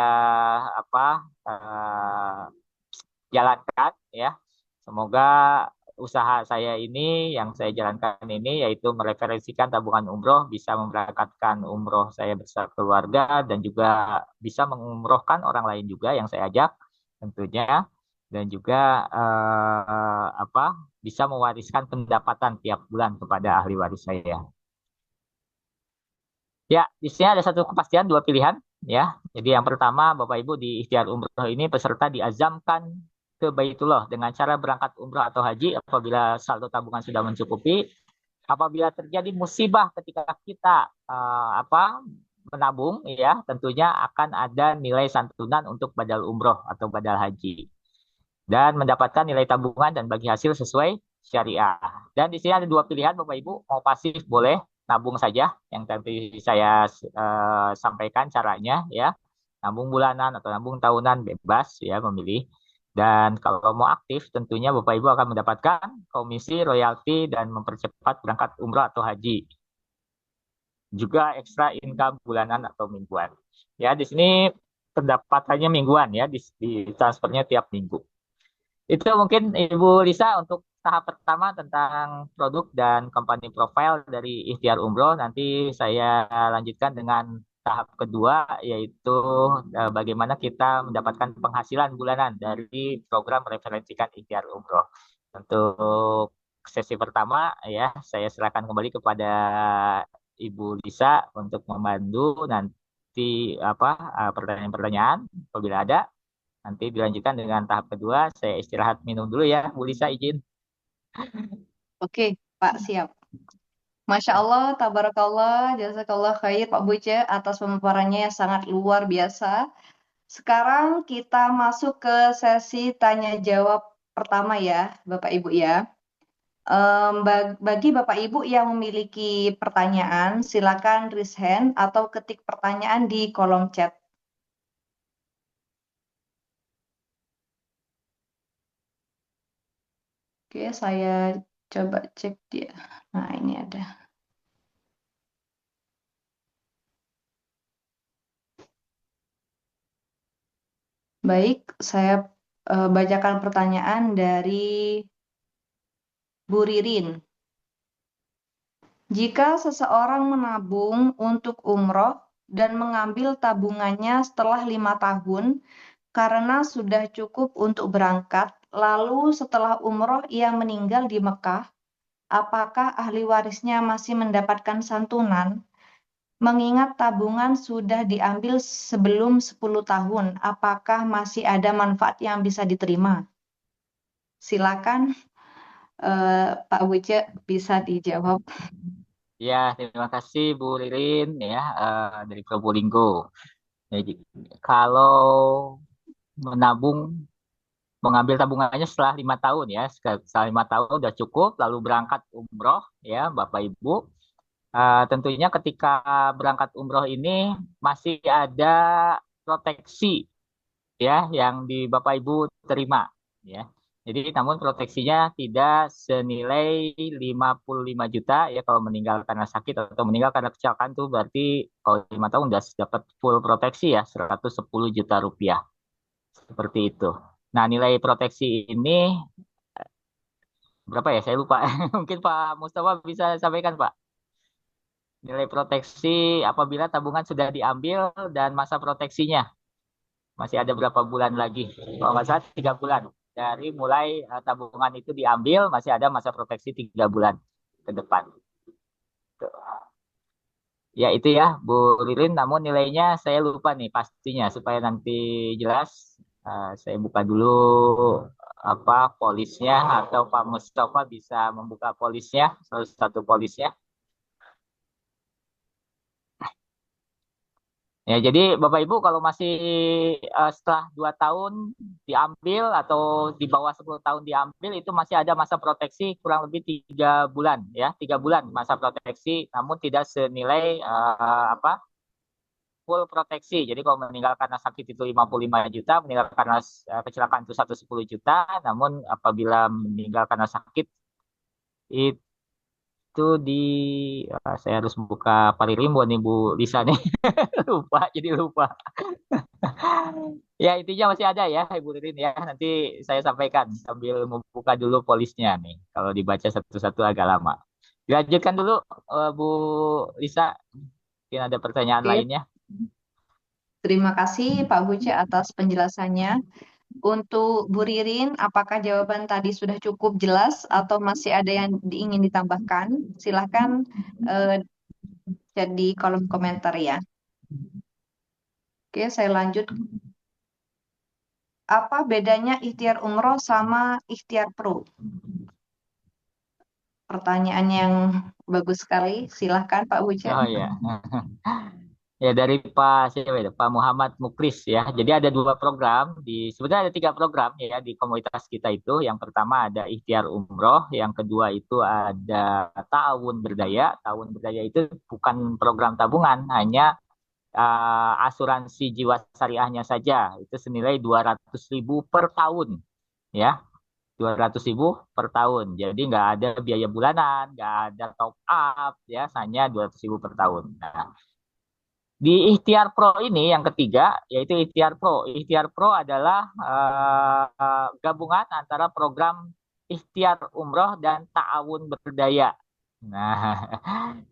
apa jalankan ya. Semoga usaha saya ini yang saya jalankan ini yaitu mereferensikan tabungan umroh bisa memberangkatkan umroh saya bersama keluarga dan juga bisa mengumrohkan orang lain juga yang saya ajak tentunya dan juga apa bisa mewariskan pendapatan tiap bulan kepada ahli waris saya. Ya, di sini ada satu kepastian dua pilihan ya. Jadi yang pertama Bapak Ibu di ikhtiar umroh ini peserta diazamkan ke Baitullah dengan cara berangkat umroh atau haji apabila saldo tabungan sudah mencukupi. Apabila terjadi musibah ketika kita apa menabung ya, tentunya akan ada nilai santunan untuk badal umroh atau badal haji dan mendapatkan nilai tabungan dan bagi hasil sesuai syariah. Dan di sini ada dua pilihan Bapak Ibu, mau pasif boleh nabung saja yang tadi saya sampaikan caranya ya. Nabung bulanan atau nabung tahunan bebas ya memilih. Dan kalau mau aktif tentunya Bapak Ibu akan mendapatkan komisi, royalti dan mempercepat berangkat umroh atau haji. Juga ekstra income bulanan atau mingguan. Ya, di sini pendapatannya mingguan ya, di transfernya tiap minggu. Itu mungkin Ibu Lisa untuk tahap pertama tentang produk dan company profile dari ikhtiar umroh. Nanti saya lanjutkan dengan tahap kedua yaitu bagaimana kita mendapatkan penghasilan bulanan dari program referensikan ikhtiar umroh. Untuk sesi pertama ya saya serahkan kembali kepada Ibu Lisa untuk membantu nanti apa pertanyaan-pertanyaan apabila ada. Nanti dilanjutkan dengan tahap kedua. Saya istirahat minum dulu ya, Bu Lisa izin. Oke, Pak, siap. Masya Allah, tabarakallah, jazakallah khair Pak Buce atas pemaparannya yang sangat luar biasa. Sekarang kita masuk ke sesi tanya jawab pertama ya, Bapak Ibu ya. Bagi Bapak Ibu yang memiliki pertanyaan, silakan raise hand atau ketik pertanyaan di kolom chat. Oke, saya coba cek dia. Nah, ini ada. Baik, saya bacakan pertanyaan dari Bu Ririn. Jika seseorang menabung untuk umroh dan mengambil tabungannya setelah 5 tahun karena sudah cukup untuk berangkat, lalu setelah umroh ia meninggal di Mekah, apakah ahli warisnya masih mendapatkan santunan? Mengingat tabungan sudah diambil sebelum 10 tahun, apakah masih ada manfaat yang bisa diterima? Silakan Pak Buce bisa dijawab. Ya, terima kasih Bu Ririn ya dari Probolinggo. Jadi, kalau menabung, mengambil tabungannya setelah 5 tahun ya, setelah 5 tahun udah cukup, lalu berangkat umroh ya, Bapak Ibu. Tentunya ketika berangkat umroh ini masih ada proteksi ya yang di Bapak Ibu terima ya. Jadi namun proteksinya tidak senilai 55 juta ya kalau meninggal karena sakit atau meninggal karena kecelakaan tuh berarti kalau 5 tahun udah dapat full proteksi ya 110 juta rupiah seperti itu. Nah nilai proteksi ini berapa ya? Saya lupa. Mungkin Pak Mustafa bisa sampaikan Pak. Nilai proteksi apabila tabungan sudah diambil dan masa proteksinya. Masih ada berapa bulan lagi? Kalau nggak salah 3 bulan. Dari mulai tabungan itu diambil, masih ada masa proteksi 3 bulan ke depan. Tuh. Ya itu ya, Bu Ririn. Namun nilainya saya lupa nih pastinya. Supaya nanti jelas, saya buka dulu apa polisnya atau Pak Mustafa bisa membuka polisnya, salah satu polisnya. Ya, jadi Bapak Ibu kalau masih setelah 2 tahun diambil atau di bawah 10 tahun diambil itu masih ada masa proteksi kurang lebih 3 bulan ya 3 bulan masa proteksi namun tidak senilai apa full proteksi. Jadi kalau meninggal karena sakit itu 55 juta, meninggal karena kecelakaan itu 110 juta, namun apabila meninggal karena sakit itu di saya harus buka Paririm buat Ibu Lisa nih lupa jadi lupa. Ya, intinya masih ada ya, Ibu Ririn ya. Nanti saya sampaikan sambil membuka dulu polisnya nih. Kalau dibaca satu-satu agak lama. Dilanjutkan dulu, Bu Lisa. Mungkin ada pertanyaan Oke, lainnya. terima kasih Pak Buce atas penjelasannya. Untuk Bu Ririn, apakah jawaban tadi sudah cukup jelas atau masih ada yang ingin ditambahkan? Silahkan chat di kolom komentar ya. Oke, saya lanjut. Apa bedanya ikhtiar umroh sama ikhtiar pro? Pertanyaan yang bagus sekali. Silahkan Pak Buce. Oh ya. Ya dari siapa itu? Pak Muhammad Muklis ya. Jadi ada 2 program sebenarnya ada 3 program ya di komunitas kita itu. Yang pertama ada ikhtiar umroh, yang kedua itu ada ta'awun berdaya. Ta'awun berdaya itu bukan program tabungan, hanya asuransi jiwa syariahnya saja. Itu senilai 200.000 per tahun ya. 200.000 per tahun. Jadi nggak ada biaya bulanan, nggak ada top up ya, hanya 200.000 per tahun. Nah, di Ikhtiar Pro ini yang ketiga yaitu Ikhtiar Pro. Ikhtiar Pro adalah gabungan antara program Ikhtiar Umroh dan Ta'awun Berdaya. Nah,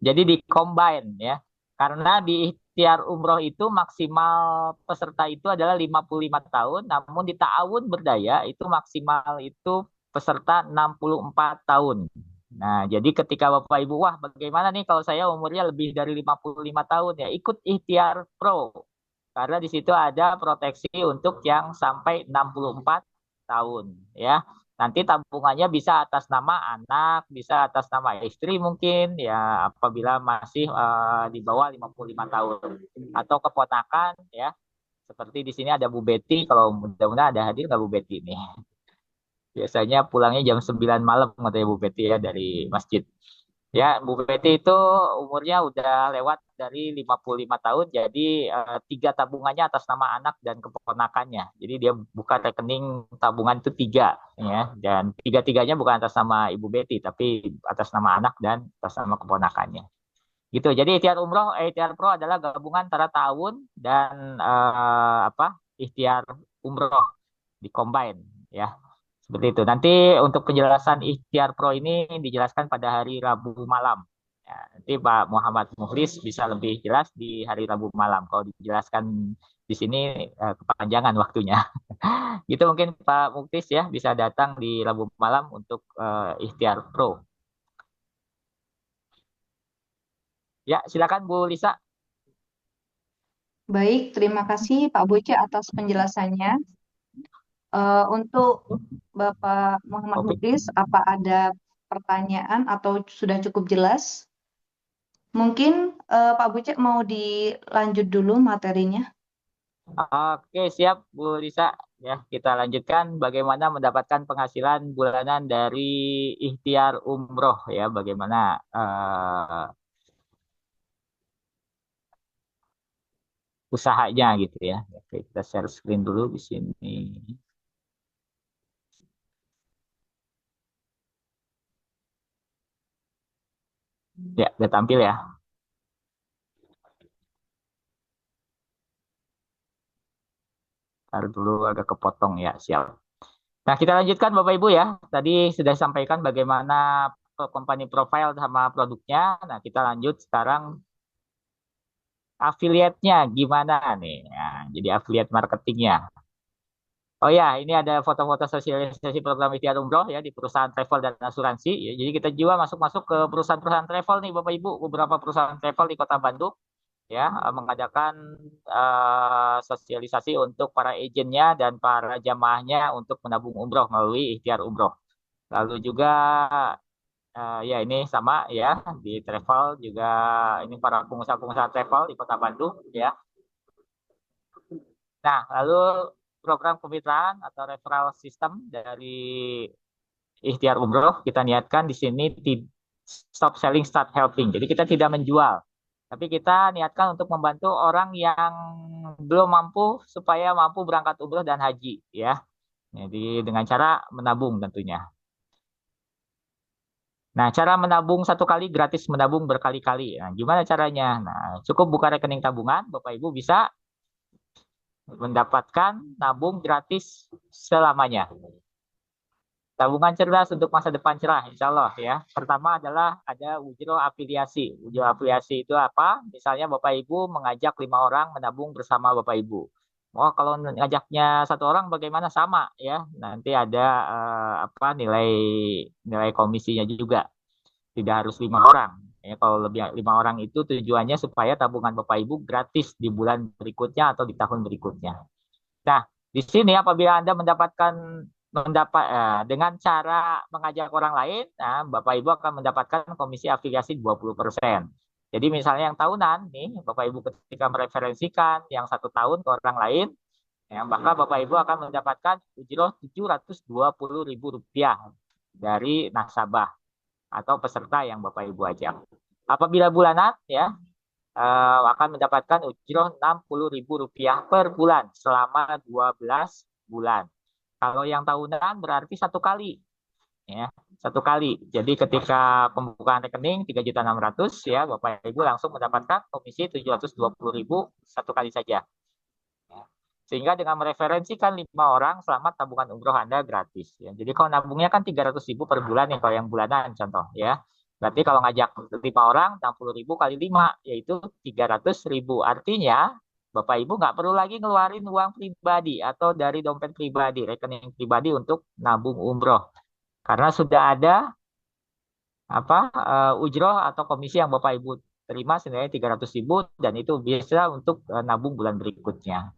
jadi di combine ya. Karena di Ikhtiar Umroh itu maksimal peserta itu adalah 55 tahun, namun di Ta'awun Berdaya itu maksimal itu peserta 64 tahun. Nah, jadi ketika Bapak Ibu, wah bagaimana nih kalau saya umurnya lebih dari 55 tahun ya, ikut Ikhtiar Pro. Karena di situ ada proteksi untuk yang sampai 64 tahun ya. Nanti tabungannya bisa atas nama anak, bisa atas nama istri mungkin ya apabila masih di bawah 55 tahun atau keponakan ya. Seperti di sini ada Bu Betty, kalau mudah-mudahan ada hadir nggak Bu Betty nih. Biasanya pulangnya jam 9 malam katanya Bu Betty ya dari masjid. Ya, Bu Betty itu umurnya udah lewat dari 55 tahun, jadi 3 tabungannya atas nama anak dan keponakannya. Jadi dia buka rekening tabungan itu 3, ya, dan tiga-tiganya bukan atas nama Ibu Betty, tapi atas nama anak dan atas nama keponakannya. Gitu. Jadi ikhtiar umroh, ikhtiar pro adalah gabungan antara tahun dan ikhtiar umroh di combine, ya. Seperti itu. Nanti untuk penjelasan ikhtiar pro ini dijelaskan pada hari Rabu malam. Ya, nanti Pak Muhammad Muhlis bisa lebih jelas di hari Rabu malam. Kalau dijelaskan di sini kepanjangan waktunya. Gitu mungkin Pak Muktis ya bisa datang di Rabu malam untuk ikhtiar pro. Ya, silakan Bu Lisa. Baik, terima kasih Pak Buce atas penjelasannya. Untuk Bapak Muhammad Oke. Muklis, apa ada pertanyaan atau sudah cukup jelas? Mungkin Pak Bucek mau dilanjut dulu materinya. Oke, siap Bu Lisa. Ya, kita lanjutkan bagaimana mendapatkan penghasilan bulanan dari ikhtiar umroh ya, bagaimana usahanya gitu ya. Oke, kita share screen dulu di sini. Ya, udah tampil ya. Ntar dulu agak kepotong ya, siap. Nah, kita lanjutkan Bapak Ibu ya. Tadi sudah sampaikan bagaimana company profile sama produknya. Nah, kita lanjut sekarang affiliate-nya gimana nih. Nah, jadi affiliate marketingnya. Oh ya, ini ada foto-foto sosialisasi program ikhtiar umroh ya di perusahaan travel dan asuransi. Ya, jadi kita juga masuk-masuk ke perusahaan-perusahaan travel nih Bapak Ibu. Beberapa perusahaan travel di Kota Bandung ya mengadakan sosialisasi untuk para agennya dan para jamaahnya untuk menabung umroh melalui ikhtiar umroh. Lalu juga ya ini sama ya di travel juga ini para pengusaha-pengusaha travel di Kota Bandung ya. Nah, lalu program kemitraan atau referral system dari ikhtiar umroh kita niatkan di sini stop selling, start helping. Jadi kita tidak menjual, tapi kita niatkan untuk membantu orang yang belum mampu supaya mampu berangkat umroh dan haji ya. Jadi dengan cara menabung tentunya. Nah, cara menabung satu kali gratis menabung berkali-kali. Nah, gimana caranya? Nah, cukup buka rekening tabungan, Bapak Ibu bisa mendapatkan nabung gratis selamanya. Tabungan cerdas untuk masa depan cerah, insya Allah ya. Pertama adalah ada ujro afiliasi. Ujro afiliasi itu apa? Misalnya Bapak Ibu mengajak 5 orang menabung bersama Bapak Ibu. Oh, kalau ngajaknya 1 orang bagaimana sama ya? Nanti ada apa nilai nilai komisinya juga. Tidak harus 5 orang. Ya, kalau lebih 5 orang itu tujuannya supaya tabungan Bapak Ibu gratis di bulan berikutnya atau di tahun berikutnya. Nah, di sini apabila Anda dengan cara mengajak orang lain, nah, Bapak Ibu akan mendapatkan komisi afiliasi 20%. Jadi misalnya yang tahunan nih, Bapak Ibu ketika mereferensikan yang 1 tahun ke orang lain, ya, maka Bapak Ibu akan mendapatkan ujroh Rp720.000 dari nasabah atau peserta yang Bapak Ibu ajak. Apabila bulanan, ya akan mendapatkan ujroh Rp60.000 per bulan selama 12 bulan. Kalau yang tahunan berarti 1 kali, ya 1 kali. Jadi ketika pembukaan rekening 3.600.000 ya Bapak Ibu langsung mendapatkan komisi 720.000 1 kali saja. Ya. Sehingga dengan mereferensikan 5 orang selamat tabungan umroh Anda gratis. Ya. Jadi kalau nabungnya kan 300.000 per bulan nih kalau yang bulanan contoh ya. Berarti kalau ngajak 5 orang 60.000 kali 5 yaitu 300.000. Artinya Bapak Ibu nggak perlu lagi ngeluarin uang pribadi atau dari dompet pribadi, rekening pribadi untuk nabung umroh. Karena sudah ada apa ujroh atau komisi yang Bapak Ibu terima senilai 300.000 dan itu bisa untuk nabung bulan berikutnya.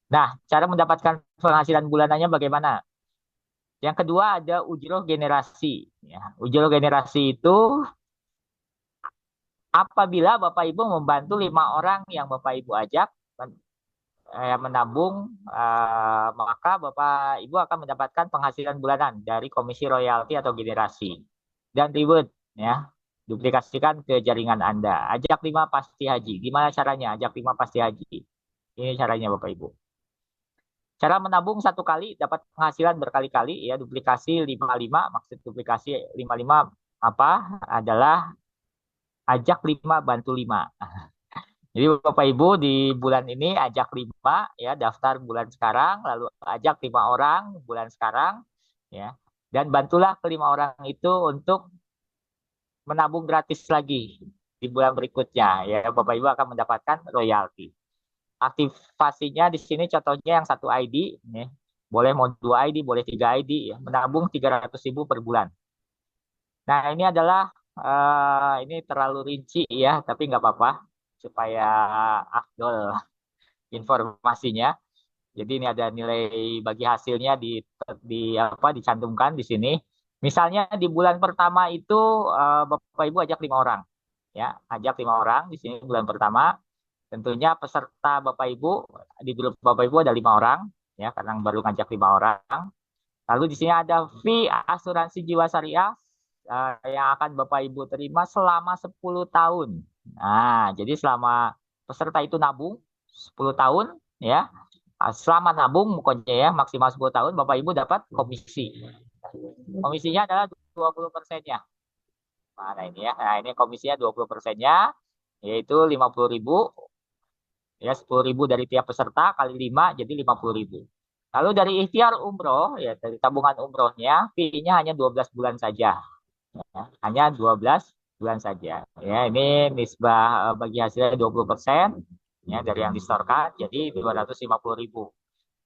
Nah, cara mendapatkan penghasilan bulanannya bagaimana? Yang kedua ada ujroh generasi. Ya, ujroh generasi itu apabila Bapak Ibu membantu 5 orang yang Bapak Ibu ajak menabung, maka Bapak Ibu akan mendapatkan penghasilan bulanan dari komisi royalti atau generasi dan reward. Ya, duplikasikan ke jaringan Anda. Ajak 5 pasti haji. Gimana caranya? Ajak 5 pasti haji. Ini caranya Bapak Ibu. Cara menabung 1 kali dapat penghasilan berkali-kali ya duplikasi 55 maksud duplikasi 55 apa adalah ajak 5 bantu 5. Jadi Bapak Ibu di bulan ini ajak 5 ya daftar bulan sekarang lalu ajak 5 orang bulan sekarang ya dan bantulah ke 5 orang itu untuk menabung gratis lagi di bulan berikutnya ya Bapak Ibu akan mendapatkan royalti. Aktivasinya di sini contohnya yang 1 ID, nih. Boleh mau 2 ID, boleh 3 ID, ya. Menabung 300.000 per bulan. Nah ini adalah ini terlalu rinci ya, tapi nggak apa-apa supaya afdol informasinya. Jadi ini ada nilai bagi hasilnya dicantumkan di sini. Misalnya di bulan pertama itu Bapak Ibu ajak 5 orang, ya, ajak 5 orang di sini bulan pertama. Tentunya peserta Bapak Ibu di grup Bapak Ibu ada 5 orang, ya, karena baru ngajak 5 orang. Lalu di sini ada fee asuransi jiwa syariah yang akan Bapak Ibu terima selama 10 tahun. Nah, jadi selama peserta itu nabung 10 tahun, ya. Selama nabung pokoknya ya maksimal 10 tahun Bapak Ibu dapat komisi. Komisinya adalah 20%-nya. Nah, ini ya. Nah, ini komisinya 20%-nya yaitu 50.000, ya, 10.000 dari tiap peserta kali 5 jadi 50.000. Lalu dari ikhtiar umroh, ya, dari tabungan umrohnya, fee-nya hanya 12 bulan saja. Ya, hanya 12 bulan saja. Ya, ini nisbah bagi hasilnya 20%, ya, dari yang disetorkan, jadi 250.000.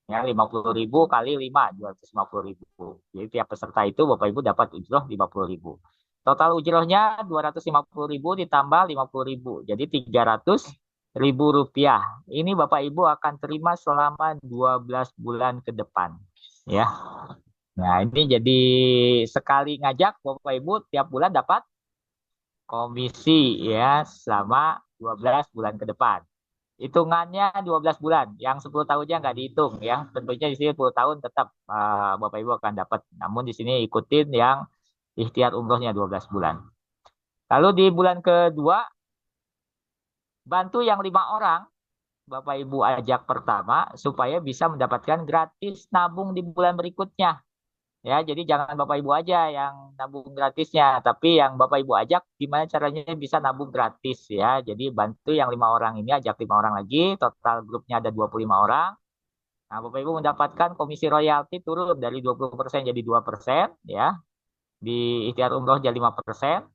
Ya, 50.000 kali 5, 250.000. Jadi tiap peserta itu Bapak Ibu dapat ujroh 50.000. Total ujrohnya 250.000 ditambah 50.000. Jadi 300.000 rupiah. Ini Bapak Ibu akan terima selama 12 bulan ke depan. Ya. Nah, ini jadi sekali ngajak Bapak Ibu tiap bulan dapat komisi, ya, selama 12 bulan ke depan. Hitungannya 12 bulan, yang 10 tahunnya nggak dihitung, ya. Tentunya di sini 10 tahun tetap Bapak Ibu akan dapat. Namun di sini ikutin yang ikhtiar umrohnya 12 bulan. Lalu di bulan kedua, bantu yang 5 orang Bapak Ibu ajak pertama supaya bisa mendapatkan gratis nabung di bulan berikutnya. Ya, jadi jangan Bapak Ibu aja yang nabung gratisnya, tapi yang Bapak Ibu ajak gimana caranya bisa nabung gratis, ya. Jadi bantu yang 5 orang ini, ajak 5 orang lagi, total grupnya ada 25 orang. Nah, Bapak Ibu mendapatkan komisi royalti turun dari 20% jadi 2%, ya. Di ikhtiar umroh jadi 5%.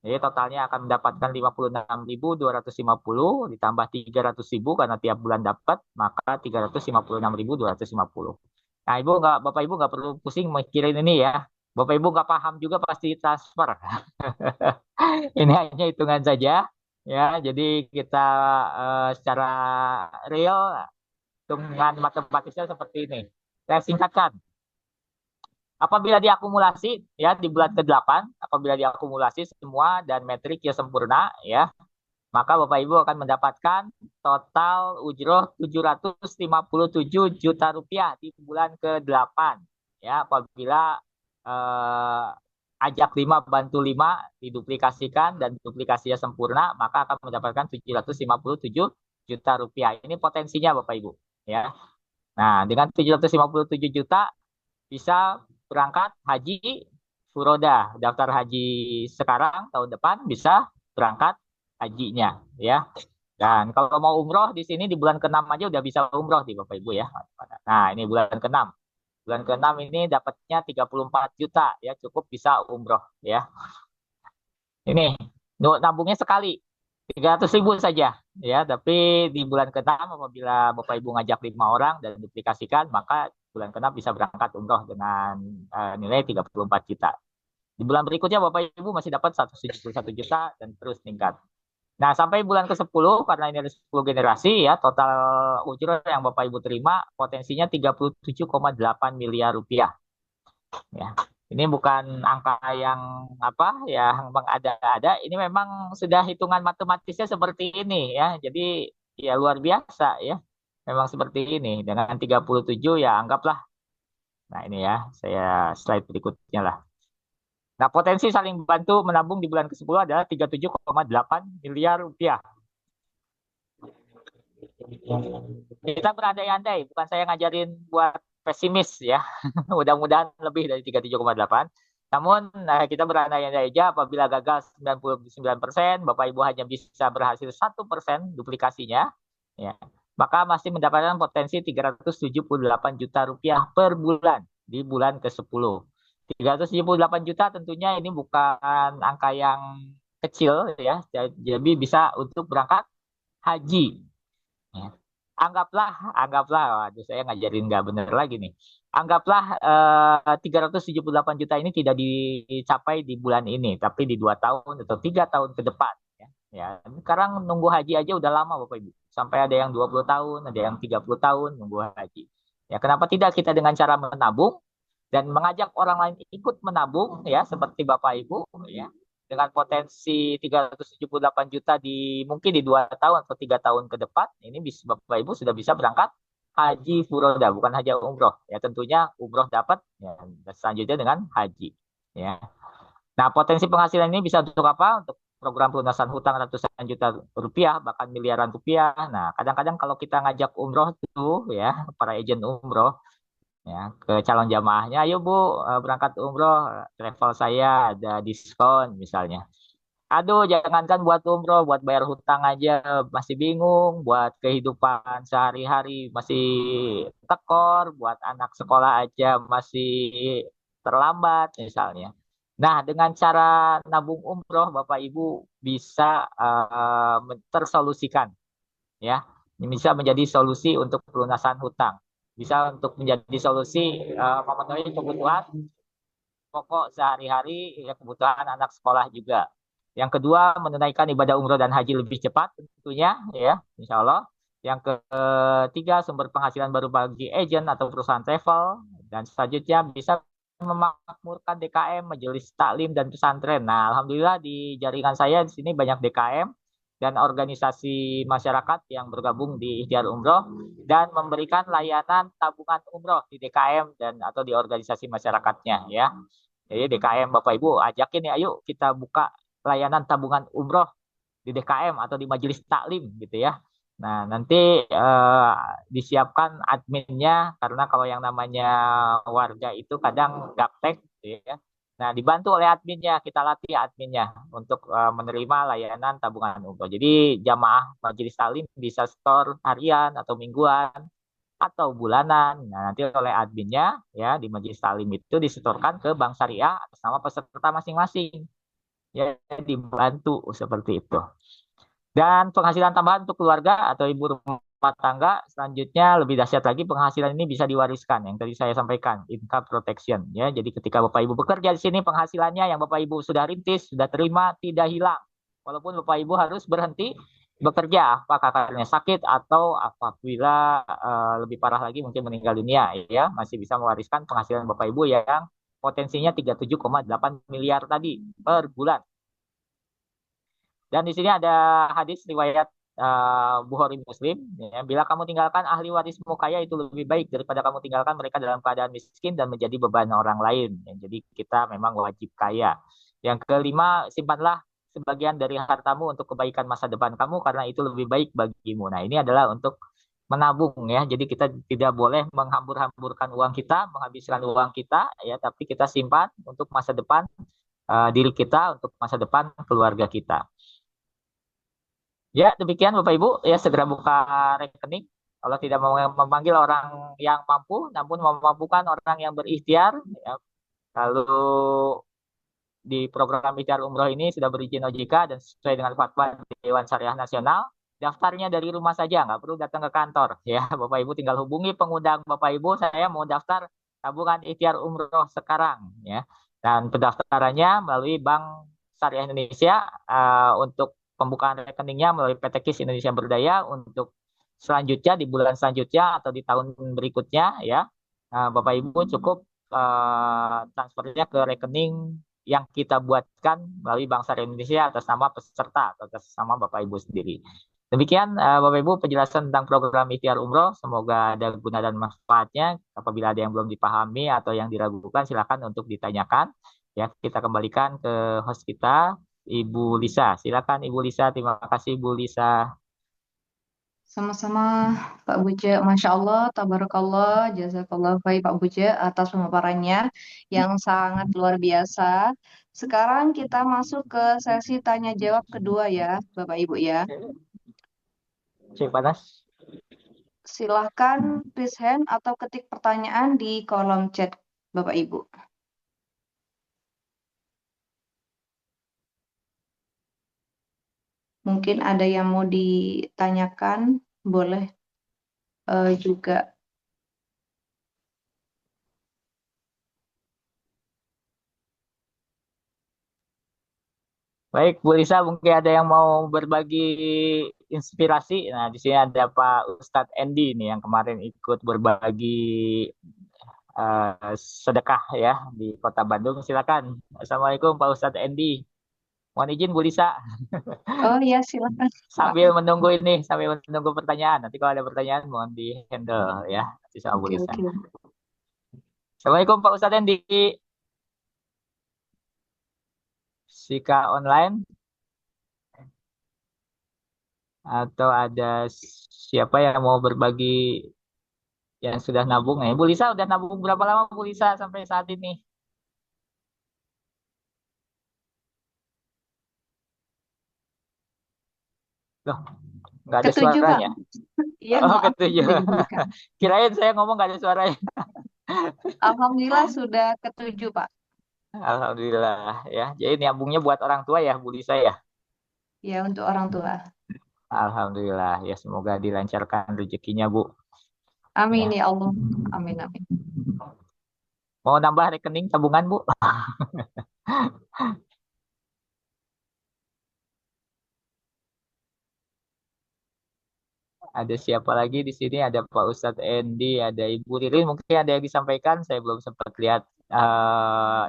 Jadi totalnya akan mendapatkan 56.250 ditambah 300.000 karena tiap bulan dapat, maka 356.250. Nah, Bapak Ibu nggak perlu pusing mikirin ini, ya. Bapak Ibu nggak paham juga pasti transfer. Ini hanya hitungan saja, ya. Jadi kita secara real hitungan matematisnya seperti ini. Saya singkatkan. Apabila diakumulasi, ya, di bulan ke-8, apabila diakumulasi semua dan metriknya sempurna, ya, maka Bapak Ibu akan mendapatkan total ujroh 757 juta rupiah di bulan ke-8. Ya, apabila eh, ajak 5 bantu 5 diduplikasikan dan duplikasinya sempurna, maka akan mendapatkan 757 juta rupiah. Ini potensinya Bapak Ibu, ya. Nah, dengan 757 juta bisa berangkat haji furoda, daftar haji sekarang tahun depan bisa berangkat hajinya, ya. Dan kalau mau umroh di sini di bulan ke-6 aja udah bisa umroh di Bapak Ibu, ya. Nah, ini bulan ke-6. Bulan ke-6 ini dapatnya 34 juta, ya, cukup bisa umroh, ya. Ini nabungnya sekali 300.000 saja, ya. Tapi di bulan ke-6 apabila Bapak Ibu ngajak 5 orang dan duplikasikan, maka bulan ke-6 bisa berangkat umroh dengan nilai 34 juta. Di bulan berikutnya Bapak Ibu masih dapat 171 juta dan terus meningkat. Nah, sampai bulan ke-10 karena ini ada 10 generasi, ya, total ujroh yang Bapak Ibu terima potensinya 37,8 miliar rupiah. Ya. Ini bukan angka yang apa, yang mengada-ada, ini memang sudah hitungan matematisnya seperti ini, ya. Jadi ya luar biasa, ya. Memang seperti ini. Dengan 37 ya anggaplah. Nah, ini ya, saya slide berikutnya lah. Nah, potensi saling bantu menabung di bulan ke-10 adalah 37,8 miliar rupiah. Kita berandai-andai, bukan saya ngajarin buat pesimis, ya. Mudah-mudahan lebih dari 37,8. Namun kita berandai-andai aja apabila gagal 99%, Bapak Ibu hanya bisa berhasil 1% duplikasinya, ya. Maka masih mendapatkan potensi 378 juta rupiah per bulan di bulan ke-10. 378 juta tentunya ini bukan angka yang kecil, ya. Jadi bisa untuk berangkat haji. Ya. Anggaplah, waduh saya ngajarin nggak bener lagi nih. Anggaplah 378 juta ini tidak dicapai di bulan ini, tapi di 2 tahun atau 3 tahun ke depan. Ya, sekarang nunggu haji aja udah lama Bapak Ibu. sampai ada yang 20 tahun, ada yang 30 tahun nunggu haji. Ya, kenapa tidak kita dengan cara menabung dan mengajak orang lain ikut menabung ya seperti Bapak Ibu ya dengan potensi 378 juta di mungkin di 2 tahun atau 3 tahun ke depan ini bisa Bapak Ibu sudah bisa berangkat haji furoda bukan haji umroh ya tentunya umroh dapat ya selanjutnya dengan haji ya. Nah, potensi penghasilan ini bisa untuk apa? Untuk program pelunasan hutang ratusan juta rupiah, bahkan miliaran rupiah. Nah, kadang-kadang kalau kita ngajak umroh tuh ya, para agen umroh ya ke calon jamaahnya, ayo Bu berangkat umroh, travel saya ada diskon misalnya. Aduh, jangankan buat umroh, buat bayar hutang aja masih bingung, buat kehidupan sehari-hari masih tekor, buat anak sekolah aja masih terlambat misalnya. Nah, dengan cara nabung umroh, Bapak Ibu bisa tersolusikan, ya. Ini bisa menjadi solusi untuk pelunasan hutang, bisa untuk menjadi solusi memenuhi kebutuhan pokok sehari-hari, ya kebutuhan anak sekolah juga. Yang kedua, menunaikan ibadah umroh dan haji lebih cepat tentunya, ya, insya Allah. Yang ketiga, sumber penghasilan baru bagi agen atau perusahaan travel. Dan selanjutnya bisa memakmurkan DKM, majelis taklim dan pesantren. Nah, alhamdulillah di jaringan saya di sini banyak DKM dan organisasi masyarakat yang bergabung di Ikhtiar Umroh dan memberikan layanan tabungan umroh di DKM dan atau di organisasi masyarakatnya ya. Jadi DKM Bapak Ibu ajakin ya, ayo kita buka layanan tabungan umroh di DKM atau di majelis taklim gitu ya. Nah, nanti disiapkan adminnya karena kalau yang namanya warga itu kadang gaptek gitu ya. Nah, dibantu oleh adminnya, kita latih adminnya untuk menerima layanan tabungan umroh. Jadi jamaah majelis taklim bisa store harian atau mingguan atau bulanan. Nah, nanti oleh adminnya ya di majelis taklim itu disetorkan ke bank syariah atas nama peserta masing-masing. Ya, dibantu seperti itu. Dan penghasilan tambahan untuk keluarga atau ibu rumah tangga selanjutnya lebih dahsyat lagi penghasilan ini bisa diwariskan yang tadi saya sampaikan income protection ya. Jadi ketika Bapak Ibu bekerja di sini penghasilannya yang Bapak Ibu sudah rintis, sudah terima tidak hilang. Walaupun Bapak Ibu harus berhenti bekerja apakah karena sakit atau apabila lebih parah lagi mungkin meninggal dunia ya masih bisa mewariskan penghasilan Bapak Ibu yang potensinya 37,8 miliar tadi per bulan. Dan di sini ada hadis riwayat Bukhari Muslim. Ya, bila kamu tinggalkan ahli warismu kaya itu lebih baik daripada kamu tinggalkan mereka dalam keadaan miskin dan menjadi beban orang lain. Ya, jadi kita memang wajib kaya. Yang kelima, simpanlah sebagian dari hartamu untuk kebaikan masa depan kamu karena itu lebih baik bagimu. Nah, ini adalah untuk menabung ya. Jadi kita tidak boleh menghambur-hamburkan uang kita, menghabiskan uang kita ya, tapi kita simpan untuk masa depan diri kita, untuk masa depan keluarga kita. Ya, demikian Bapak Ibu. Ya, segera buka rekening. Kalau tidak mau memanggil orang yang mampu, namun memampukan orang yang berikhtiar. Ya. Lalu di program ikhtiar umroh ini sudah berizin OJK dan sesuai dengan fatwa Dewan Syariah Nasional. Daftarnya dari rumah saja, nggak perlu datang ke kantor. Ya, Bapak Ibu tinggal hubungi pengundang Bapak Ibu. Saya mau daftar tabungan ikhtiar umroh sekarang. Ya, dan pendaftarannya melalui Bank Syariah Indonesia untuk pembukaan rekeningnya melalui PT KIS Indonesia Berdaya untuk selanjutnya di bulan selanjutnya atau di tahun berikutnya ya Bapak Ibu cukup transfernya ke rekening yang kita buatkan melalui Bank Syariah Indonesia atas nama peserta atau atas nama Bapak Ibu sendiri. Demikian Bapak Ibu penjelasan tentang program ikhtiar umroh. Semoga ada guna dan manfaatnya. Apabila ada yang belum dipahami atau yang diragukan silakan untuk ditanyakan. Ya, kita kembalikan ke host kita, Ibu Lisa. Silakan Ibu Lisa. Terima kasih Ibu Lisa. Sama-sama Pak Buja, Masya Allah, Tabarakallah, Jazakallah baik Pak Buja atas pemaparannya yang sangat luar biasa. Sekarang kita masuk ke sesi tanya jawab kedua ya, Bapak Ibu ya. Cek panas. Silahkan raise hand atau ketik pertanyaan di kolom chat Bapak Ibu. Mungkin ada yang mau ditanyakan, boleh juga. Baik, Bu Lisa, mungkin ada yang mau berbagi inspirasi. Nah, di sini ada Pak Ustadz Endi nih yang kemarin ikut berbagi sedekah ya di Kota Bandung. Silakan. Assalamualaikum Pak Ustadz Endi. Mohon izin Bu Lisa Oh iya, silakan, Pak. sambil menunggu pertanyaan. Nanti kalau ada pertanyaan mohon di handle ya nanti sama Bu Oke, Lisa. oke. Assalamualaikum Pak Ustadz Endi. Sika online atau ada siapa yang mau berbagi yang sudah nabung ya? Bu Lisa udah nabung berapa lama Bu Lisa sampai saat ini? Loh, nggak ada Ketujuh, Pak. suaranya. Iya, Oh, maaf, ketujuh. tidak dibunyikan. Kirain saya ngomong nggak ada suaranya. Alhamdulillah sudah ketujuh, Pak. Alhamdulillah ya. Jadi nyambungnya buat orang tua ya, Bu Lisa ya. Ya, untuk orang tua. Alhamdulillah ya. Semoga dilancarkan rezekinya Bu. Amin Ya. ya Allah. Amin, amin. Mau nambah rekening tabungan Bu? Ada siapa lagi di sini? Ada Pak Ustadz Endi, ada Ibu Ririn. Mungkin ada yang disampaikan. Saya belum sempat lihat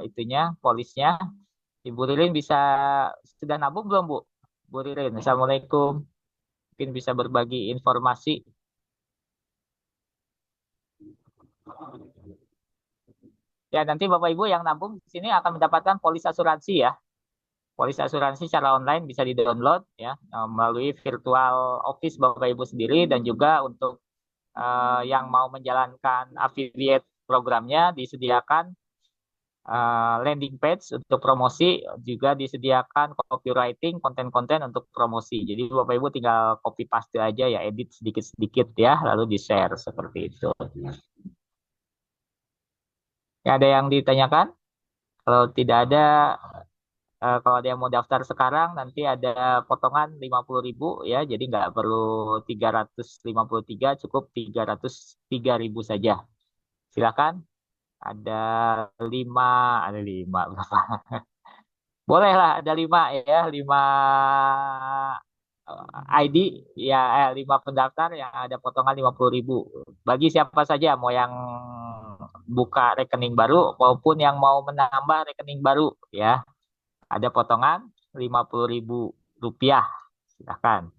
itunya, polisnya. Ibu Ririn bisa sudah nabung belum Bu? Bu Ririn, Assalamualaikum. Mungkin bisa berbagi informasi. Ya, nanti Bapak Ibu yang nabung di sini akan mendapatkan polis asuransi ya. Polis asuransi secara online bisa di-download ya melalui virtual office Bapak Ibu sendiri dan juga untuk yang mau menjalankan affiliate programnya disediakan landing page untuk promosi, juga disediakan copywriting, konten-konten untuk promosi. Jadi Bapak Ibu tinggal copy paste aja ya, edit sedikit-sedikit ya, lalu di-share seperti itu. Ya, ada yang ditanyakan? Kalau tidak ada, kalau ada yang mau daftar sekarang, nanti ada potongan 50.000 ya, jadi nggak perlu 353, cukup 303.000 saja. Silakan. Ada lima, ada lima berapa? Boleh lah, ada lima ya, lima ID ya, 5 pendaftar yang ada potongan 50.000. Bagi siapa saja, mau yang buka rekening baru maupun yang mau menambah rekening baru ya, ada potongan 50.000 rupiah. Silakan.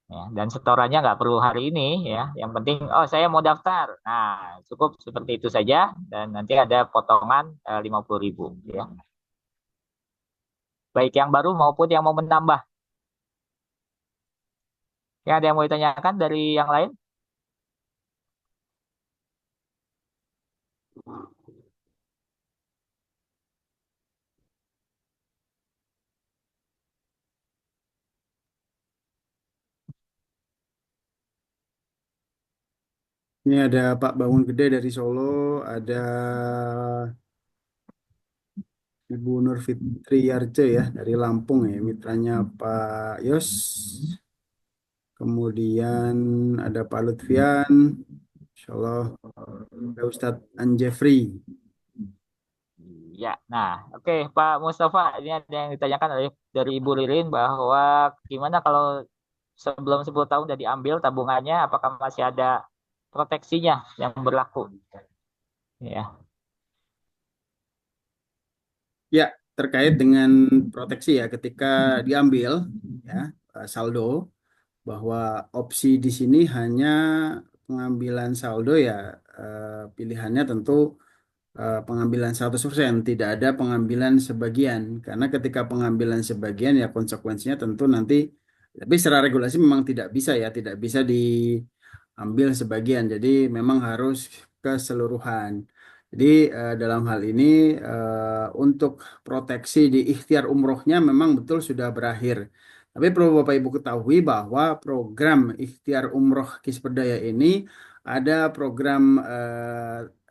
Ya, dan setorannya nggak perlu hari ini ya. Yang penting, oh saya mau daftar. Nah, cukup seperti itu saja dan nanti ada potongan 50.000 ya. Baik yang baru maupun yang mau menambah. Ya, ada yang mau ditanyakan dari yang lain? Ini ada Pak Bangun Gede dari Solo, ada Ibu Nur Fitri Yarce ya dari Lampung ya, mitranya Pak Yos. Kemudian ada Pak Lutfian, Insya Allah ada Ustadz Anjefri. Ya, nah, oke Pak Mustafa, ini ada yang ditanyakan dari Ibu Ririn bahwa gimana kalau sebelum 10 tahun udah diambil tabungannya, apakah masih ada proteksinya yang berlaku? Ya, Ya, terkait dengan proteksi ya ketika diambil ya saldo, bahwa opsi di sini hanya pengambilan saldo ya, pilihannya tentu pengambilan 100%, tidak ada pengambilan sebagian. Karena ketika pengambilan sebagian ya konsekuensinya tentu nanti, tapi secara regulasi memang tidak bisa ya, tidak bisa diambil sebagian. Jadi memang harus keseluruhan. Jadi dalam hal ini untuk proteksi di ikhtiar umrohnya memang betul sudah berakhir. Tapi perlu Bapak Ibu ketahui bahwa program ikhtiar umroh Kisberdaya ini ada program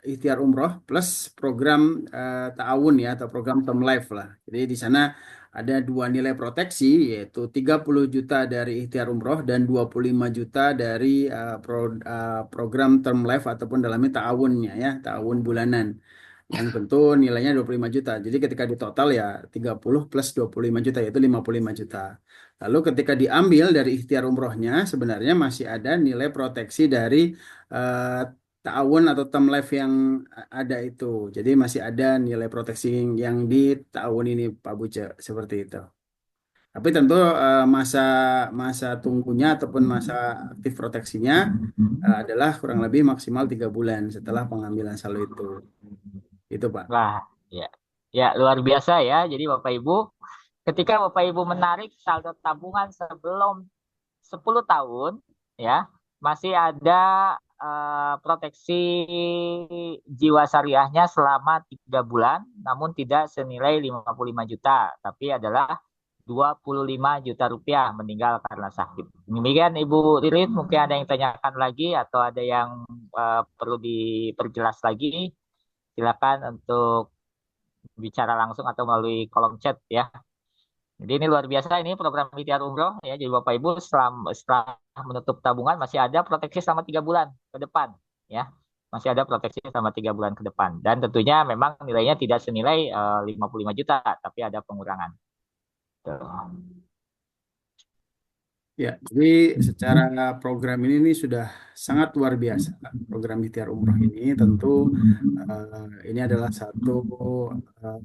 ikhtiar umroh plus program ta'awun ya, atau program term life lah. Jadi di sana ada dua nilai proteksi, yaitu 30 juta dari ikhtiar umroh dan 25 juta dari program term life ataupun dalamnya ta'awunnya ya, ta'awun bulanan. Yang tentu nilainya 25 juta. Jadi ketika di total ya 30 plus 25 juta, yaitu 55 juta. Lalu ketika diambil dari ikhtiar umrohnya, sebenarnya masih ada nilai proteksi dari eh, ta'awun atau term life yang ada itu. Jadi masih ada nilai proteksi yang di ta'awun ini, Pak Buce, seperti itu. Tapi tentu masa masa tunggunya ataupun masa aktif proteksinya adalah kurang lebih maksimal 3 bulan setelah pengambilan saldo itu Pak. Wah, ya. Ya, luar biasa ya. Jadi Bapak Ibu, ketika Bapak Ibu menarik saldo tabungan sebelum 10 tahun, ya, masih ada proteksi jiwa syariahnya selama 3 bulan, namun tidak senilai 55 juta, tapi adalah 25 juta rupiah meninggal karena sakit. Demikian Ibu Ririn, mungkin ada yang tanyakan lagi atau ada yang perlu diperjelas lagi, silakan untuk bicara langsung atau melalui kolom chat ya. Jadi ini luar biasa ini program ikhtiar umroh ya. Jadi Bapak Ibu setelah menutup tabungan masih ada proteksi selama 3 bulan ke depan ya. Masih ada proteksi selama 3 bulan ke depan. Dan tentunya memang nilainya tidak senilai 55 juta, tapi ada pengurangan. Tuh. Ya, jadi secara program ini sudah sangat luar biasa. Program ikhtiar umroh ini tentu ini adalah satu eh,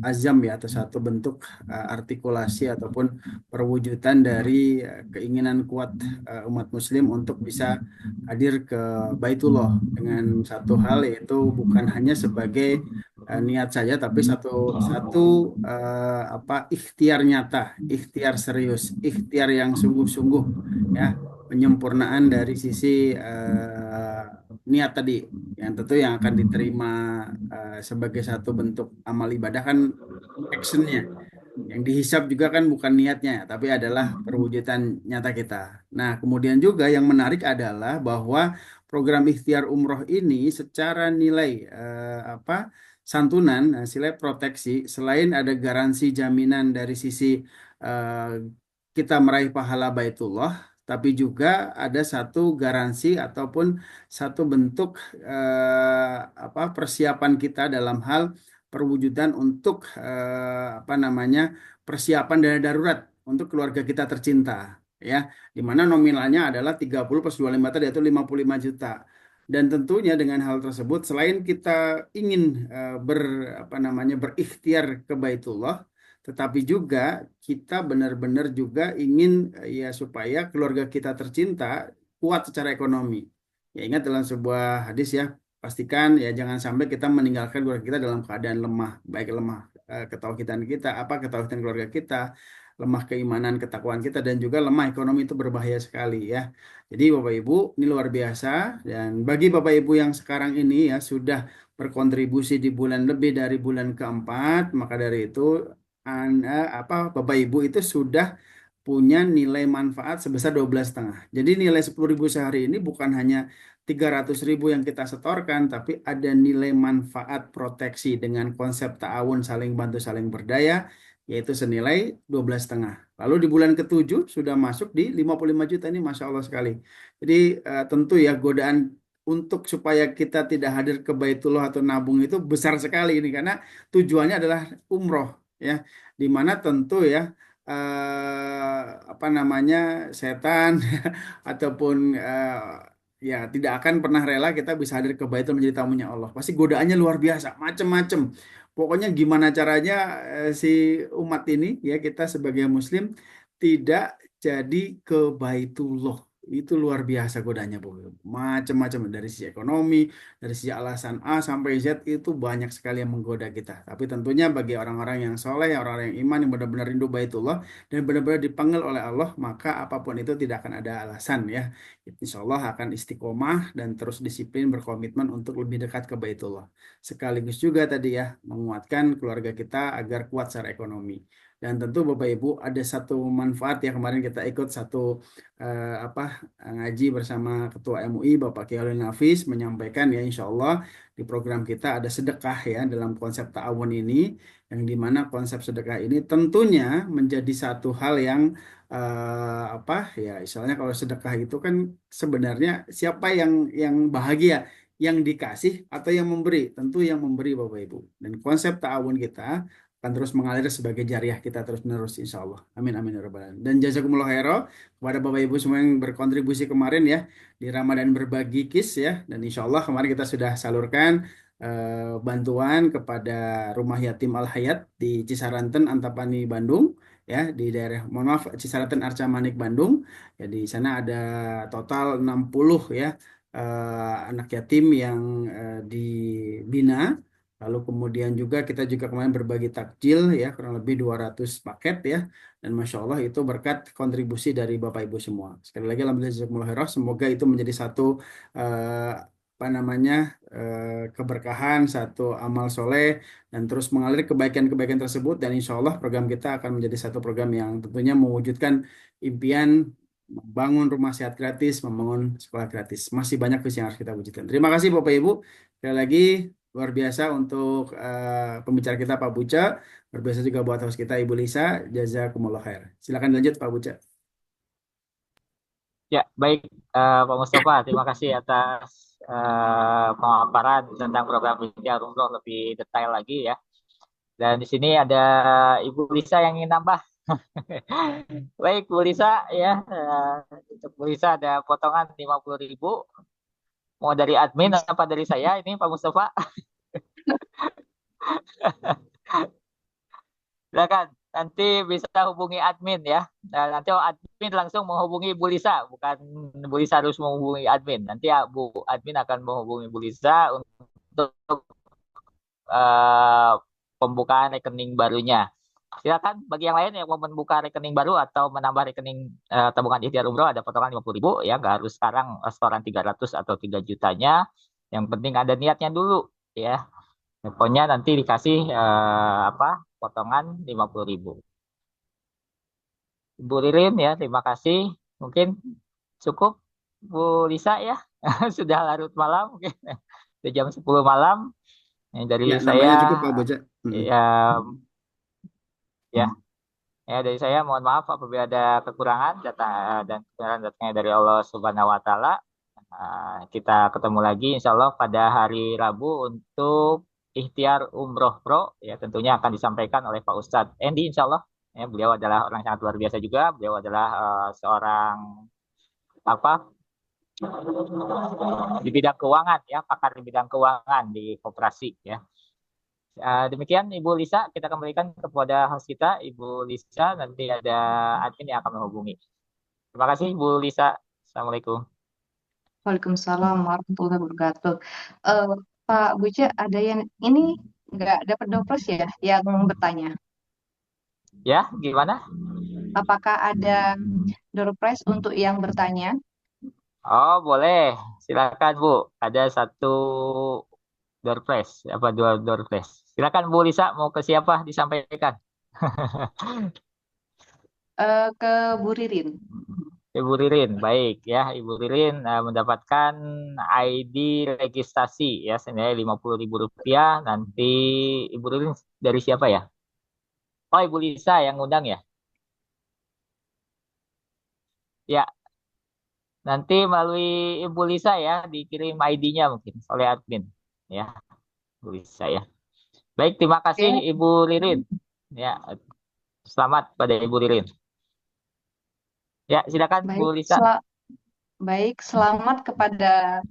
azam ya atau satu bentuk artikulasi ataupun perwujudan dari keinginan kuat umat muslim untuk bisa hadir ke Baitullah dengan satu hal yaitu bukan hanya sebagai niat saja tapi satu satu apa ikhtiar nyata, ikhtiar serius, ikhtiar yang sungguh-sungguh ya penyempurnaan dari sisi niat tadi yang tentu yang akan diterima sebagai satu bentuk amal ibadah kan actionnya. Yang dihisap juga kan bukan niatnya, tapi adalah perwujudan nyata kita. Nah, kemudian juga yang menarik adalah bahwa program ikhtiar umroh ini secara nilai apa santunan, nilai proteksi, selain ada garansi jaminan dari sisi eh, kita meraih pahala Baitullah, tapi juga ada satu garansi ataupun satu bentuk apa persiapan kita dalam hal perwujudan untuk apa namanya persiapan dana darurat untuk keluarga kita tercinta ya di mana nominalnya adalah 30 plus 25 tadi yaitu 55 juta dan tentunya dengan hal tersebut selain kita ingin ber apa namanya berikhtiar ke Baitullah tetapi juga kita benar-benar juga ingin ya supaya keluarga kita tercinta kuat secara ekonomi. Ya ingat dalam sebuah hadis ya, pastikan ya jangan sampai kita meninggalkan keluarga kita dalam keadaan lemah, baik lemah ketauhidan kita, apa ketauhidan keluarga kita, lemah keimanan, ketakwaan kita dan juga lemah ekonomi itu berbahaya sekali ya. Jadi Bapak Ibu, ini luar biasa dan bagi Bapak Ibu yang sekarang ini ya sudah berkontribusi di bulan lebih dari bulan keempat, maka dari itu apa Bapak Ibu itu sudah punya nilai manfaat sebesar 12,5. Jadi nilai 10.000 sehari ini bukan hanya 300.000 yang kita setorkan, tapi ada nilai manfaat proteksi dengan konsep ta'awun saling bantu saling berdaya, yaitu senilai 12,5. Lalu di bulan ketujuh sudah masuk di 55 juta ini Masya Allah sekali. Jadi tentu ya godaan untuk supaya kita tidak hadir ke Baitullah atau nabung itu besar sekali ini karena tujuannya adalah umroh ya, di mana tentu ya apa namanya setan ataupun ya tidak akan pernah rela kita bisa hadir ke Baitul menjadi tamunya Allah. Pasti godaannya luar biasa, macem-macem. Pokoknya gimana caranya si umat ini ya kita sebagai Muslim tidak jadi ke Baitullah. Itu luar biasa godanya, Bu. Macam-macam dari sisi ekonomi, dari sisi alasan A sampai Z itu banyak sekali yang menggoda kita. Tapi tentunya bagi orang-orang yang soleh, orang-orang yang iman, yang benar-benar rindu Baitullah dan benar-benar dipanggil oleh Allah, maka apapun itu tidak akan ada alasan ya. Insya Allah akan istiqomah dan terus disiplin berkomitmen untuk lebih dekat ke Baitullah. Sekaligus juga tadi ya menguatkan keluarga kita agar kuat secara ekonomi. Dan tentu Bapak Ibu ada satu manfaat ya kemarin kita ikut satu apa ngaji bersama Ketua MUI Bapak Kiai Nafis menyampaikan ya insya Allah di program kita ada sedekah ya dalam konsep ta'awun ini yang dimana konsep sedekah ini tentunya menjadi satu hal yang apa ya misalnya kalau sedekah itu kan sebenarnya siapa yang bahagia yang dikasih atau yang memberi tentu yang memberi Bapak Ibu dan konsep ta'awun kita akan terus mengalir sebagai jariah kita terus-menerus insya Allah. Amin amin ya rabbal alamin. Dan jazakumullah khairan kepada Bapak Ibu semua yang berkontribusi kemarin ya di Ramadan berbagi kis ya. Dan insya Allah kemarin kita sudah salurkan bantuan kepada Rumah Yatim Al Hayat di Cisaranten, Antapani, Bandung ya, di daerah mohon maaf Cisaranten Arca Manik Bandung. Ya di sana ada total 60 ya anak yatim yang dibina. Lalu kemudian juga kita juga kemarin berbagi takjil ya kurang lebih 200 paket ya. Dan Masya Allah itu berkat kontribusi dari Bapak Ibu semua. Sekali lagi alhamdulillah jazakumullah khairan. Semoga itu menjadi satu apa namanya keberkahan, satu amal soleh dan terus mengalir kebaikan-kebaikan tersebut. Dan insya Allah program kita akan menjadi satu program yang tentunya mewujudkan impian membangun rumah sehat gratis, membangun sekolah gratis. Masih banyak visi yang harus kita wujudkan. Terima kasih Bapak Ibu. Sekali lagi luar biasa untuk pembicara kita Pak Buca. Luar biasa juga buat host kita Ibu Lisa. Jazakumullah khair. Silakan dilanjut Pak Buca. Ya, baik Pak Mustafa, terima kasih atas pemaparan tentang program Ikhtiar Umroh lebih detail lagi ya. Dan di sini ada Ibu Lisa yang ingin nambah. Baik, Bu Lisa ya. Untuk Bu Lisa ada potongan 50.000. Mau dari admin apa dari saya ini Pak Mustafa? Silakan. Nanti bisa hubungi admin ya. Nah, nanti admin langsung menghubungi Bu Lisa, bukan Bu Lisa harus menghubungi admin. Nanti ya, Bu admin akan menghubungi Bu Lisa untuk eh, pembukaan rekening barunya. Silakan bagi yang lain yang mau membuka rekening baru atau menambah rekening tabungan ikhtiar umroh ada potongan 50.000 ya, nggak harus sekarang setoran 300 atau 3 jutanya. Yang penting ada niatnya dulu ya. Pokoknya nanti dikasih apa potongan 50.000. Bu Ririn ya, terima kasih. Mungkin cukup Bu Lisa ya. Sudah larut malam mungkin. Sudah jam 10 malam. Dari Ya, saya namanya cukup Pak Buca. ya ya ya dari saya mohon maaf apabila ada kekurangan data dan kebenaran datangnya dari Allah Subhanahu wa taala. Kita ketemu lagi insya Allah pada hari Rabu untuk ikhtiar umroh pro ya tentunya akan disampaikan oleh Pak Ustadz Endi insya Allah. Ya, beliau adalah orang yang sangat luar biasa juga. Beliau adalah seorang apa di bidang keuangan ya, pakar di bidang keuangan di koperasi ya. Demikian Ibu Lisa, kita kembalikan kepada host kita Ibu Lisa, nanti ada admin yang akan menghubungi. Terima kasih Ibu Lisa. Assalamualaikum. Waalaikumsalam warahmatullahi wabarakatuh. Eh, Pak Buce, ada yang ini nggak dapat dopres ya yang bertanya. Ya, gimana? Apakah ada door prize untuk yang bertanya? Oh, boleh. Silakan Bu. Ada satu door prize, apa dua door prize. Silakan Bu Lisa, mau ke siapa disampaikan? Ke Bu Ririn. Ibu Ririn, baik ya. Ibu Ririn mendapatkan ID registrasi ya senilai 50.000 rupiah. Nanti Ibu Ririn dari siapa ya? Oh, Ibu Lisa yang ngundang ya? Ya, nanti melalui Ibu Lisa ya dikirim ID-nya mungkin oleh admin ya, Ibu Lisa ya. Baik, terima kasih Oke, Ibu Ririn. Ya, selamat pada Ibu Ririn. Ya, silakan Bu baik. Lisa. Baik, selamat kepada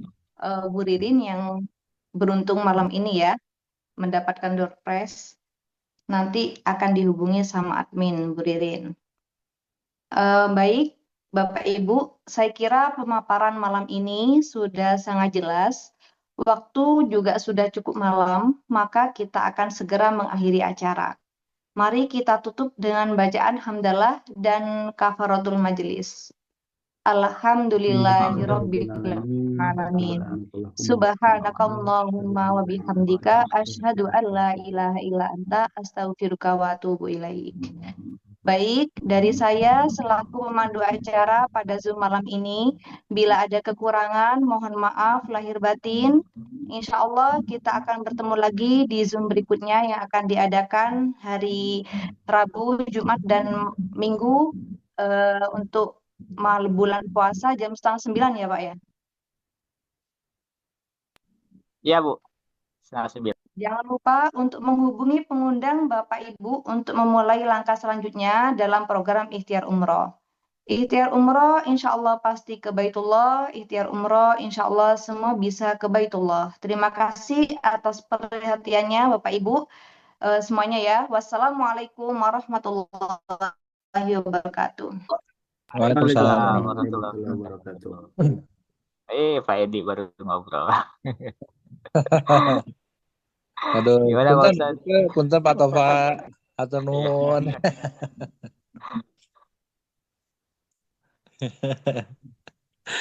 Bu Ririn yang beruntung malam ini ya mendapatkan door prize. Nanti akan dihubungi sama admin Bu Ririn. Baik, Bapak Ibu, saya kira pemaparan malam ini sudah sangat jelas. Waktu juga sudah cukup malam, maka kita akan segera mengakhiri acara. Mari kita tutup dengan bacaan hamdalah dan kafaratul majelis. Alhamdulillahirabbil alamin. Subhanakallahumma wa bihamdika asyhadu an la ilaha illa anta astaghfiruka wa atubu ilaik. Baik, dari saya selaku pemandu acara pada Zoom malam ini, bila ada kekurangan, mohon maaf lahir batin. Insya Allah kita akan bertemu lagi di Zoom berikutnya yang akan diadakan hari Rabu, Jumat, dan Minggu untuk bulan puasa jam 8:30 ya Pak ya. Ya Bu, setengah 9. Jangan lupa untuk menghubungi pengundang Bapak Ibu untuk memulai langkah selanjutnya dalam program ikhtiar umroh. Ikhtiar umroh insya Allah pasti ke Baitullah, ikhtiar umroh insya Allah semua bisa ke Baitullah. Terima kasih atas perhatiannya Bapak Ibu semuanya ya. Wassalamualaikum warahmatullahi wabarakatuh. Waalaikumsalam Waalaikumsalam warahmatullahi warahmatullahi wabarakatuh. wabarakatuh. Pak Edi baru ngobrol. Aduh, Gimana Pak punten, Ustadz? punten Pak Tova, atur Iya. nuhun.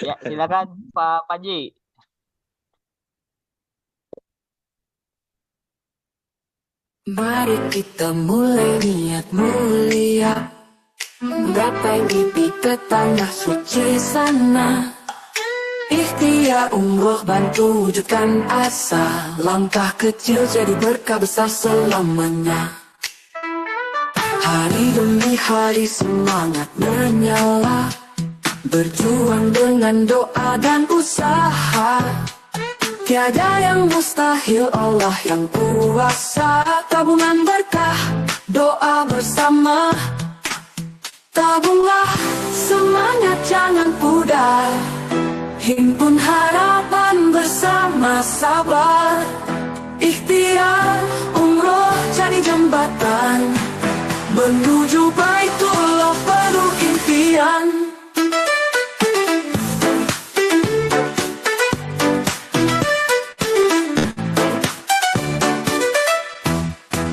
Ya, silakan Pak Panji. Mari kita mulai niat mulia, gapai mimpi ke tanah suci sana. Ikhtiar umroh bantu wujudkan asa, langkah kecil jadi berkah besar selamanya. Hari demi hari semangat menyala, berjuang dengan doa dan usaha. Tiada yang mustahil, Allah yang kuasa. Tabungan berkah, doa bersama. Tabunglah semangat, jangan pudar. Himpun harapan bersama, sabar. Ikhtiar umroh jadi jembatan menuju Baitullah penuh impian.